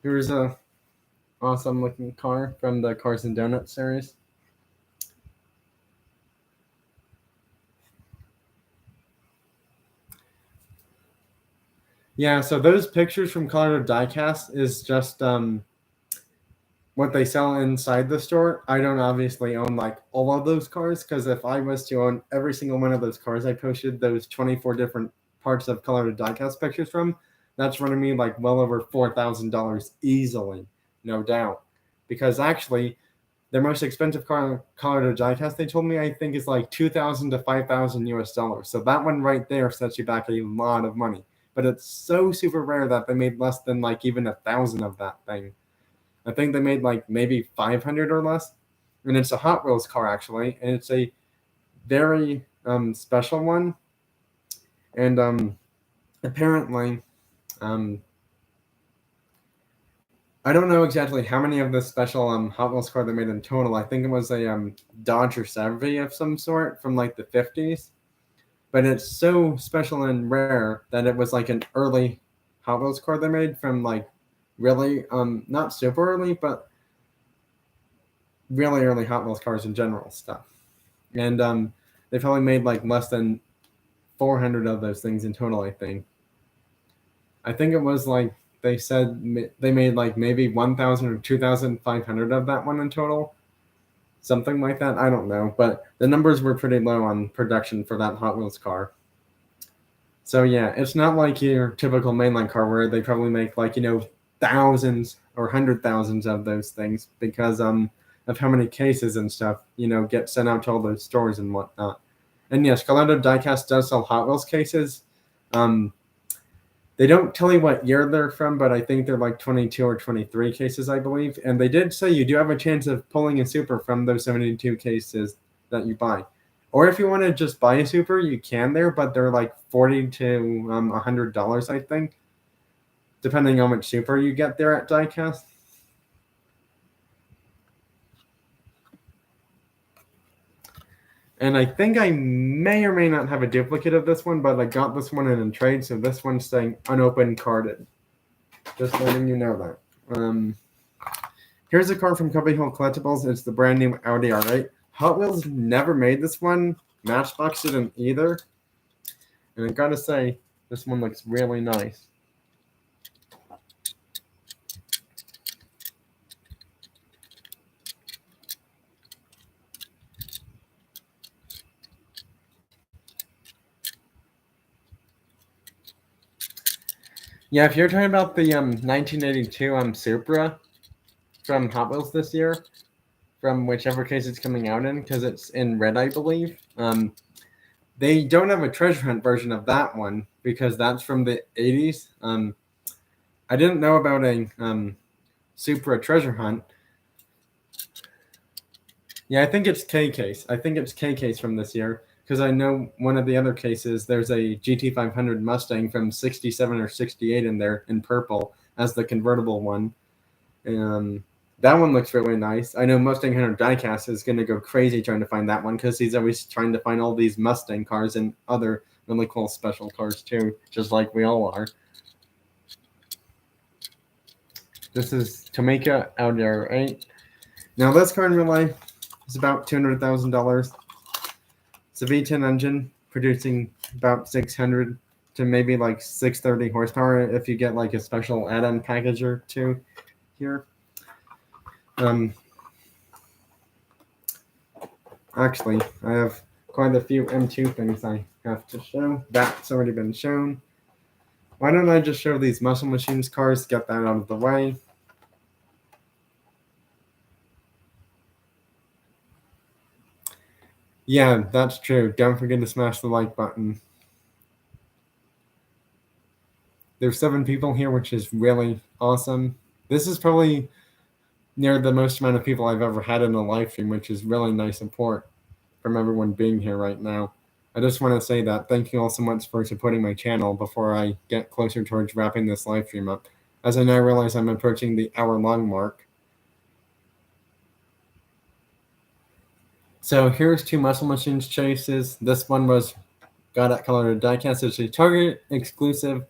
Here's a awesome looking car from the Cars and Donuts series. Yeah, so those pictures from Colorado Diecast is just what they sell inside the store. I don't obviously own like all of those cars, because if I was to own every single one of those cars I posted those 24 different parts of Colorado Diecast pictures from, that's running me like well over $4,000 easily, no doubt. Because actually, their most expensive car to diecast, they told me, I think is like $2,000 to $5,000 US. So that one right there sets you back a lot of money. But it's so super rare that they made less than like even 1,000 of that thing. I think they made like maybe 500 or less. And it's a Hot Wheels car actually, and it's a very special one. And apparently, um, I don't know exactly how many of the special Hot Wheels car they made in total. I think it was a Dodge or Chevy of some sort from like the 50s. But it's so special and rare that it was like an early Hot Wheels car they made from like really not super early, but really early Hot Wheels cars in general stuff. And they probably made like less than 400 of those things in total. I think it was like they said they made like maybe 1,000 or 2,500 of that one in total, something like that. I don't know, but the numbers were pretty low on production for that Hot Wheels car. So yeah, it's not like your typical mainline car where they probably make like thousands or hundred thousands of those things because of how many cases and stuff get sent out to all those stores and whatnot. And yes, Colorado Diecast does sell Hot Wheels cases. Um, they don't tell you what year they're from, but I think they're like 22 or 23 cases, I believe. And they did say you do have a chance of pulling a super from those 72 cases that you buy. Or if you want to just buy a super, you can there, but they're like $40 to $100, I think, depending on which super you get there at Diecast. And I think I may or may not have a duplicate of this one, but I got this one in a trade, so this one's staying unopened carded. Just letting you know that. Here's a card from Cubby Hole Collectibles. It's the brand new Audi R8. Hot Wheels never made this one. Matchbox didn't either. And I gotta say, this one looks really nice. Yeah, if you're talking about the 1982 Supra from Hot Wheels this year, from whichever case it's coming out in, because it's in red, I believe. They don't have a treasure hunt version of that one because that's from the 80s. I didn't know about a Supra treasure hunt. Yeah, I think it's K case. I think it's K case from this year because I know one of the other cases, there's a GT500 Mustang from 67 or 68 in there in purple as the convertible one. That one looks really nice. I know Mustang Hunter Diecast is going to go crazy trying to find that one because he's always trying to find all these Mustang cars and other really cool special cars too, just like we all are. This is Tomeka Audi R8. Now this car in real life is about $200,000. It's a V10 engine producing about 600 to maybe like 630 horsepower if you get like a special add-on package or two here. Actually, I have quite a few M2 things I have to show. That's already been shown. Why don't I just show these Muscle Machines cars, get that out of the way. Yeah, that's true. Don't forget to smash the like button. There's 7 people here, which is really awesome. This is probably near the most amount of people I've ever had in a live stream, which is really nice support from everyone being here right now. I just want to say that thank you all so much for supporting my channel before I get closer towards wrapping this live stream up, as I now realize I'm approaching the hour-long mark. So here's 2 Muscle Machines chases. This one was got at Colorado Diecast. It's a Target exclusive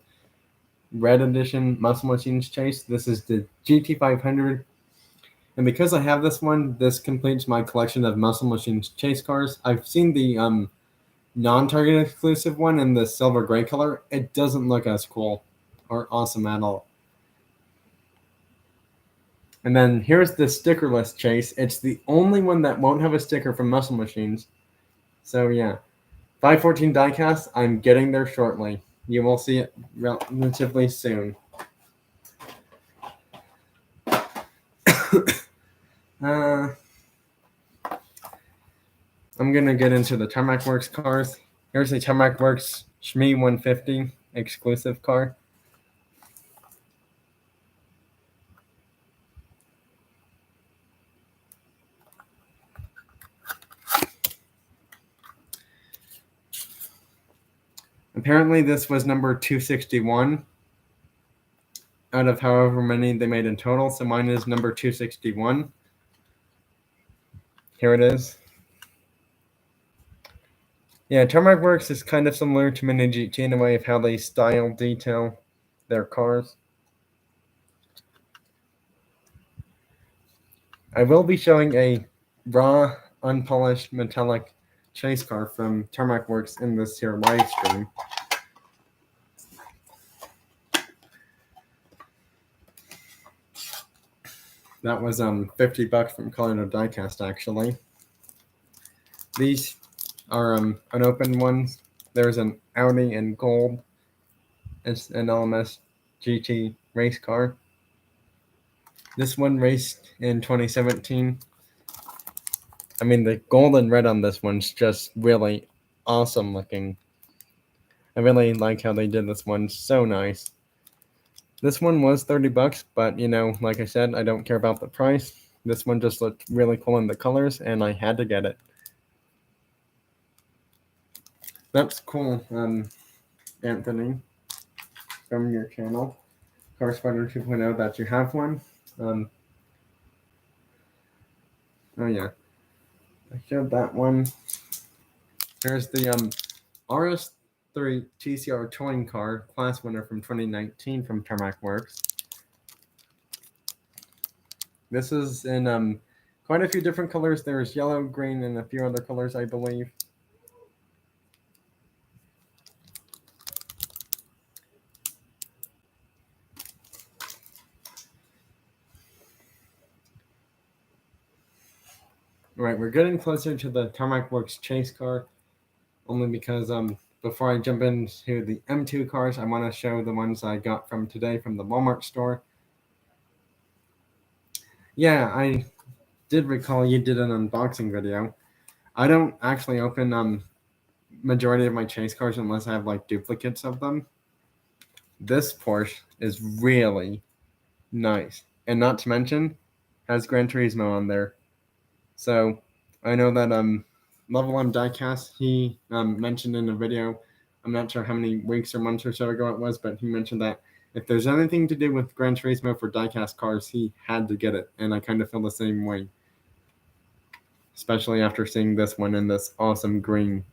red edition Muscle Machines chase. This is the GT500. And because I have this one, this completes my collection of Muscle Machines chase cars. I've seen the non-Target exclusive one in the silver gray color. It doesn't look as cool or awesome at all. And then here's the stickerless chase. It's the only one that won't have a sticker from Muscle Machines. So yeah, 514 diecast. I'm getting there shortly. You will see it relatively soon. I'm gonna get into the Tarmac Works cars. Here's the Tarmac Works Shmee 150 exclusive car. Apparently this was number 261 out of however many they made in total, so mine is number 261. Here it is. Yeah, Tarmac Works is kind of similar to Mini GT in a way of how they style detail their cars. I will be showing a raw, unpolished, metallic chase car from Tarmac Works in this here live stream. That was $50 from Colorado Diecast actually. These are unopened ones. There's an Audi in gold. It's an LMS GT race car. This one raced in 2017. I mean, the gold and red on this one's just really awesome looking. I really like how they did this one. So nice. This one was $30, but like I said, I don't care about the price. This one just looked really cool in the colors, and I had to get it. That's cool, Anthony, from your channel, Car Spider 2.0, that you have one. Oh yeah, I showed that one. Here's the RS3 TCR touring car, class winner from 2019 from Tarmac Works. This is in quite a few different colors. There's yellow, green, and a few other colors, I believe. All right, we're getting closer to the Tarmac Works chase car, only because before I jump into the M2 cars, I want to show the ones I got from today from the Walmart store. Yeah, I did recall you did an unboxing video. I don't actually open majority of my chase cars unless I have like duplicates of them. This Porsche is really nice, and not to mention has Gran Turismo on there. So I know that Level M Diecast, he mentioned in a video, I'm not sure how many weeks or months or so ago it was, but he mentioned that if there's anything to do with Gran Turismo for diecast cars, he had to get it, and I kind of feel the same way, especially after seeing this one in this awesome green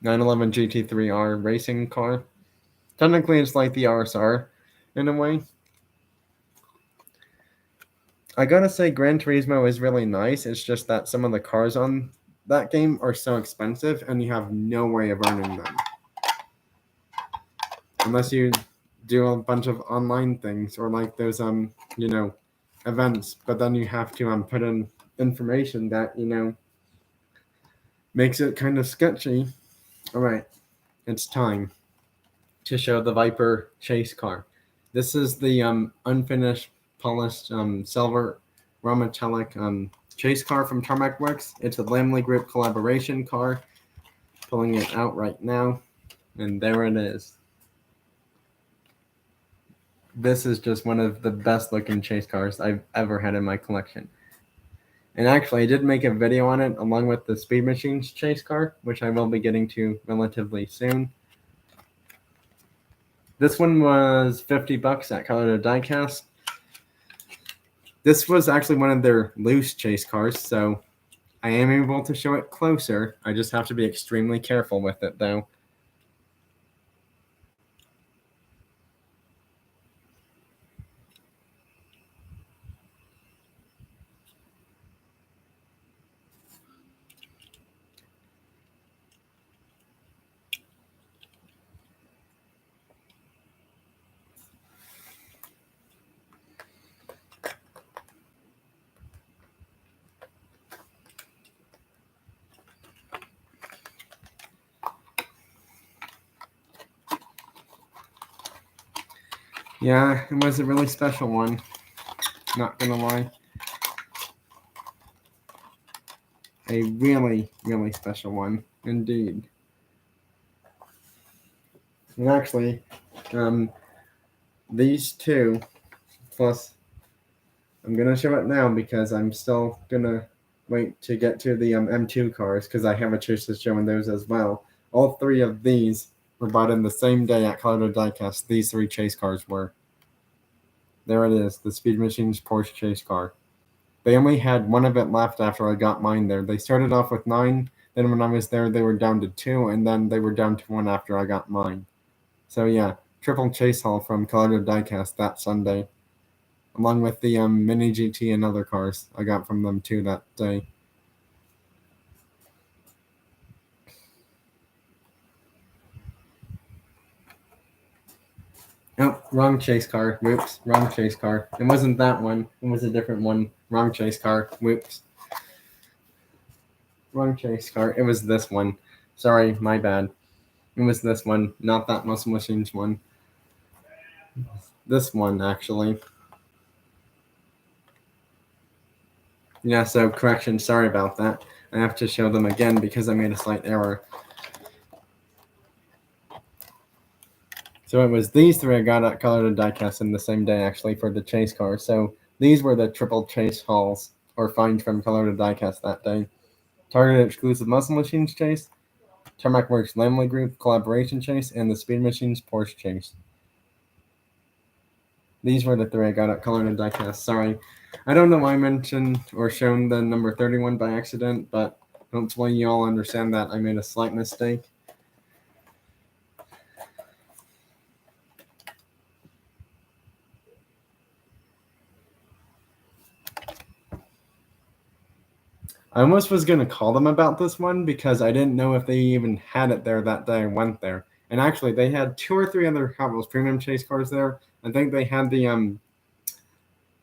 911 GT3R racing car. Technically, it's like the RSR in a way. I gotta say, Gran Turismo is really nice. It's just that some of the cars on that game are so expensive, and you have no way of earning them. Unless you do a bunch of online things, or like those, events. But then you have to put in information that, makes it kind of sketchy. All right, it's time to show the Viper chase car. This is the unfinished, polished silver raw metallic chase car from Tarmac Works. It's a Lamley Group collaboration car. Pulling it out right now, and there it is. This is just one of the best looking chase cars I've ever had in my collection. And actually, I did make a video on it along with the Speed Machines chase car, which I will be getting to relatively soon. This one was $50 at Colorado Diecast. This was actually one of their loose chase cars, so I am able to show it closer. I just have to be extremely careful with it, though. Yeah, it was a really special one. Not gonna lie. a really, really special one indeed. And actually, these two, plus, I'm gonna show it now because I'm still gonna wait to get to the M2 cars because I have a chase to show in those as well. All three of these were bought in the same day at Colorado Diecast. These three chase cars were. There it is, the Speed Machines Porsche chase car. They only had one of it left after I got mine there. They started off with 9, then when I was there, they were down to 2, and then they were down to 1 after I got mine. So yeah, triple chase haul from Colorado Diecast that Sunday, along with the Mini GT and other cars I got from them too that day. Oh, wrong chase car. Whoops, wrong chase car. It wasn't that one. It was a different one. Wrong chase car. Whoops. Wrong chase car. It was this one. Sorry, my bad. It was this one, not that Muscle Machines one. This one, actually. Yeah, so correction. Sorry about that. I have to show them again because I made a slight error. So it was these three I got at Colorado Diecast in the same day, actually, for the chase car. So these were the triple chase hauls, or finds from Colorado Diecast that day. Target exclusive Muscle Machines chase, Tarmac Works Lamley Group collaboration chase, and the Speed Machines Porsche chase. These were the three I got at Colorado Diecast. Sorry. I don't know why I mentioned or shown the number 31 by accident, but hopefully you all understand that I made a slight mistake. I almost was going to call them about this one because I didn't know if they even had it there that day I went there. And actually, they had 2 or 3 other Hot Wheels premium chase cars there. I think they had the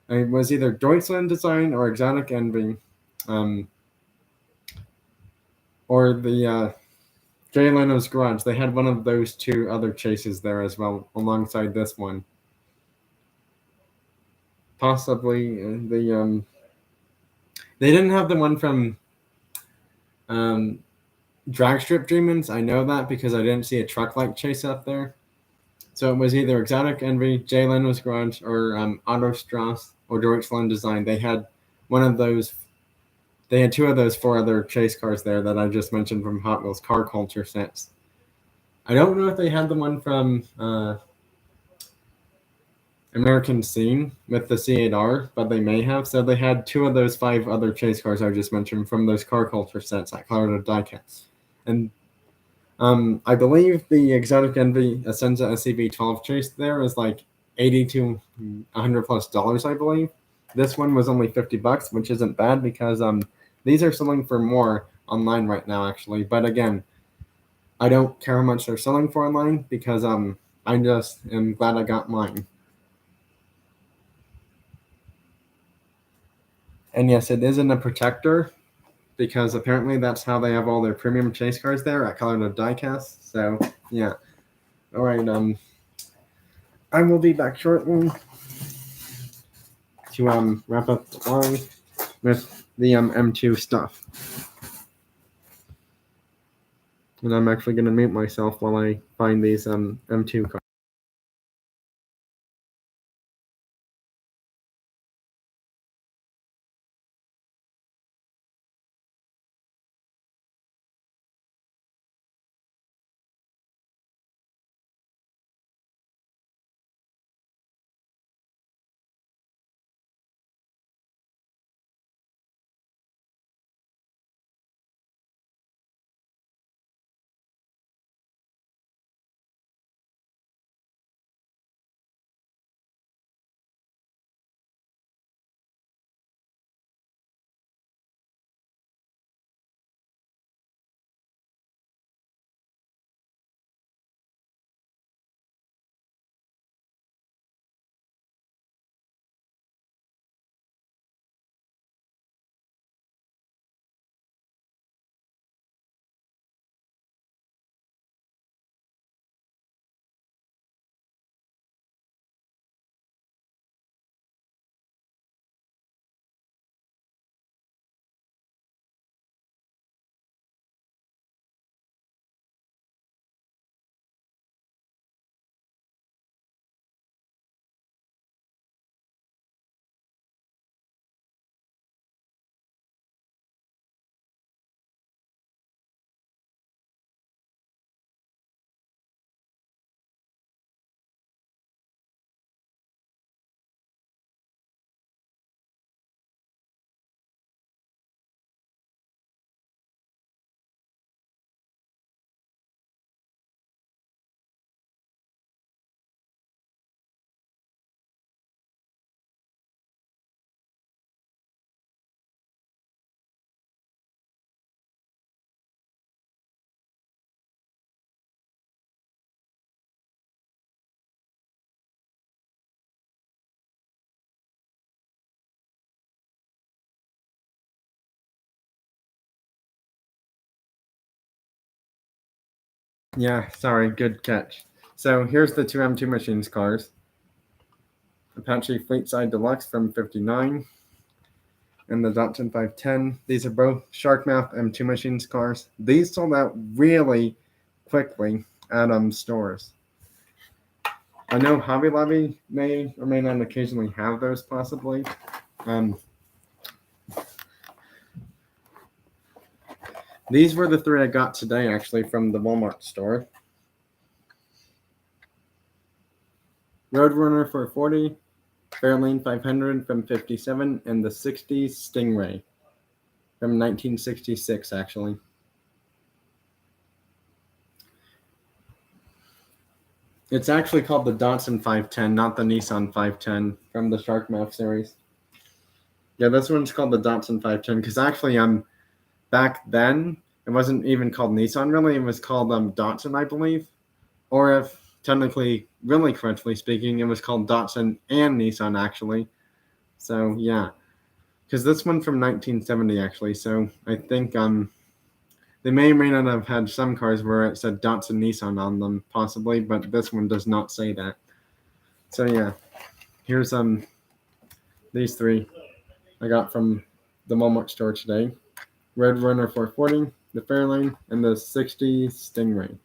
it was either Deutschland design or Exotic Envy, or the Jay Leno's Garage. They had one of those 2 other chases there as well, alongside this one. Possibly the they didn't have the one from Drag Strip Demons. I know that because I didn't see a truck like chase up there. So it was either Exotic Envy, Jay Leno's Garage, or Otto Strauss or Deutschland Design. They had one of those. They had 2 of those 4 other chase cars there that I just mentioned from Hot Wheels Car Culture sets. I don't know if they had the one from American Scene with the C8R, but they may have. So they had 2 of those 5 other chase cars I just mentioned from those Car Culture sets at Colorado Diecast. And I believe the Exotic Envy Ascenza SCV-12 chase there is like $80 to $100+ I believe. This one was only $50, which isn't bad because these are selling for more online right now actually. But again, I don't care how much they're selling for online because I just am glad I got mine. And yes, it is in a protector because apparently that's how they have all their premium chase cars there at Colorado Diecast. So yeah. All right. I will be back shortly to wrap up the live with the M2 stuff. And I'm actually going to mute myself while I find these M2 cards. Yeah, sorry, good catch. So here's the two M2 Machines cars. Apache Fleetside Deluxe from 59 and the Datsun 510. These are both Sharkmouth M2 Machines cars. These sold out really quickly at stores. I know Hobby Lobby may or may not occasionally have those, possibly. These were the three I got today, actually, from the Walmart store. Roadrunner for 40, Fairlane 500 from 57, and the 60s Stingray from 1966, actually. It's actually called the Datsun 510, not the Nissan 510 from the Sharkmouth series. Yeah, this one's called the Datsun 510 because actually, back then it wasn't even called Nissan really. It was called Datsun, I believe, or if technically, really correctly speaking, it was called Datsun and Nissan actually. So yeah, because this one from 1970 actually. So I think they may or may not have had some cars where it said Datsun Nissan on them, possibly, but this one does not say that. So yeah, here's these three I got from the Walmart store today: Red Runner 440, the Fairlane, and the 60 Stingray.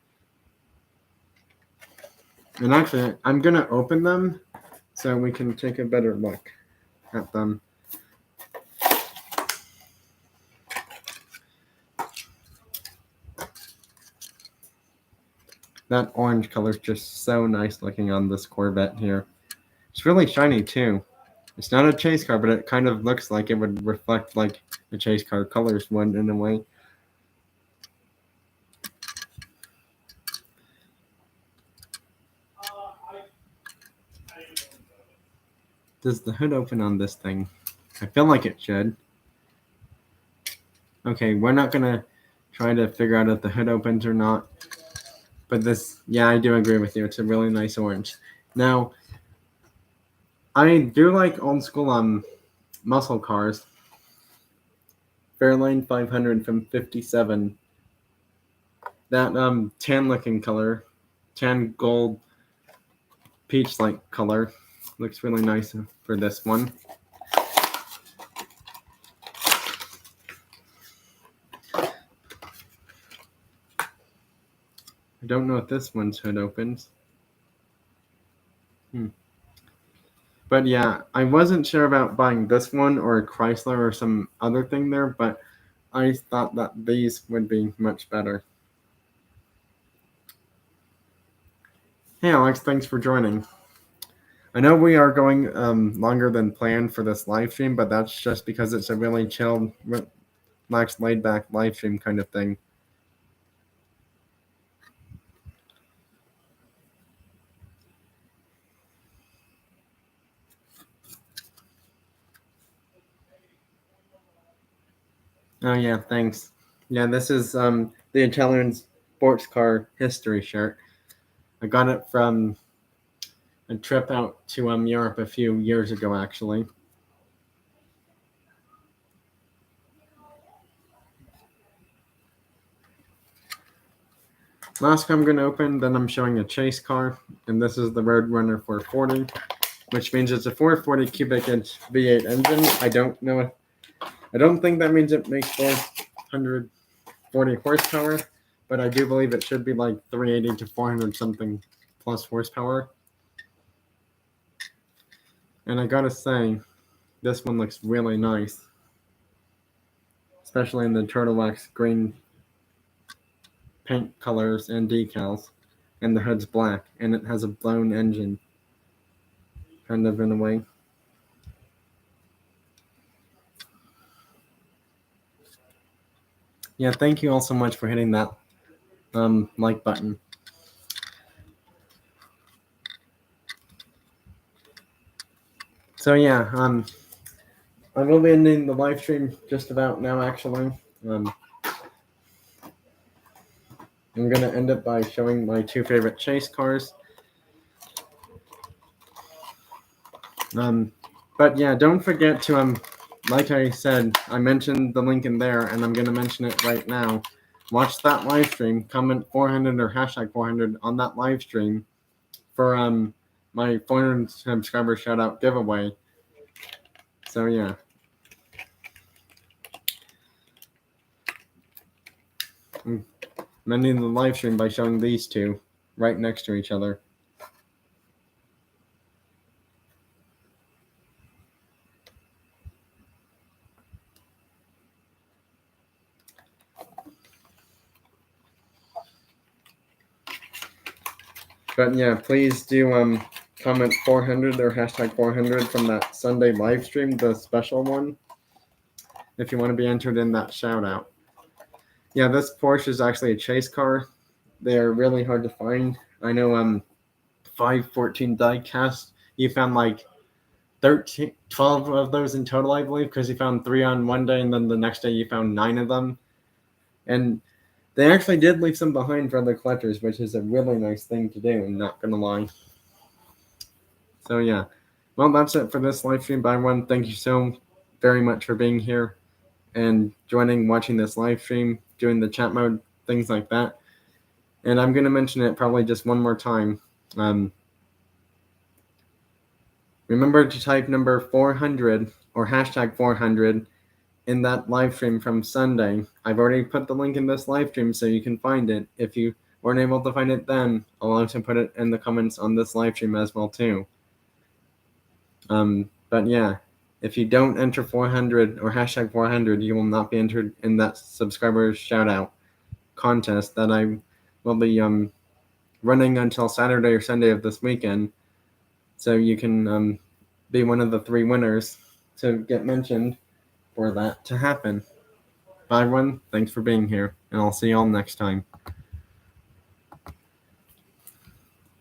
And actually, I'm gonna open them so we can take a better look at them. That orange color is just so nice looking on this Corvette here. It's really shiny too. It's not a chase car, but it kind of looks like it would reflect like the chase car colors would in a way. Does the hood open on this thing? I feel like it should. Okay, we're not gonna try to figure out if the hood opens or not. But this, yeah, I do agree with you. It's a really nice orange. Now, I do like old school muscle cars. Fairlane 500 from 57. That tan looking color, tan gold peach like color, looks really nice for this one. I don't know if this one's hood opens. But yeah, I wasn't sure about buying this one or a Chrysler or some other thing there, but I thought that these would be much better. Hey Alex, thanks for joining. I know we are going longer than planned for this live stream, but that's just because it's a really chilled, relaxed, laid back live stream kind of thing. Oh yeah, thanks. Yeah, this is the Italian sports car history shirt. I got it from a trip out to Europe a few years ago, actually. Last car I'm going to open, then I'm showing a chase car, and this is the Roadrunner 440, which means it's a 440 cubic inch V8 engine. I don't think that means it makes 440 horsepower, but I do believe it should be like 380 to 400 something plus horsepower. And I gotta say, this one looks really nice, especially in the Turtle Wax green paint colors and decals, and the hood's black, and it has a blown engine, kind of in a way. Yeah, thank you all so much for hitting that like button. So yeah, I will be ending the live stream just about now, actually. I'm going to end it by showing my two favorite chase cars. But yeah, don't forget to, like I said, I mentioned the link in there, and I'm going to mention it right now. watch that live stream, comment 400 or hashtag 400 on that live stream for my 400 subscriber shout out giveaway. So yeah. I'm ending the live stream by showing these two right next to each other. But yeah, please do comment 400 or hashtag 400 from that Sunday live stream, the special one, if you want to be entered in that shout out. Yeah, this Porsche is actually a chase car. They're really hard to find. I know 514 diecast, you found like 12 of those in total, I believe, because you found 3 on one day and then the next day you found 9 of them. And they actually did leave some behind for other collectors, which is a really nice thing to do, I'm not gonna lie. So yeah, well, that's it for this live stream. By one, thank you so very much for being here and joining, watching this live stream, doing the chat mode, things like that. And I'm gonna mention it probably just one more time. Remember to type number 400 or hashtag 400 in that live stream from Sunday. I've already put the link in this live stream so you can find it. If you weren't able to find it then, I'll also put it in the comments on this live stream as well too. But yeah, if you don't enter 400 or hashtag 400, you will not be entered in that subscriber shout out contest that I will be running until Saturday or Sunday of this weekend. So you can be one of the 3 winners to get mentioned for that to happen. Bye, everyone. Thanks for being here, and I'll see y'all next time.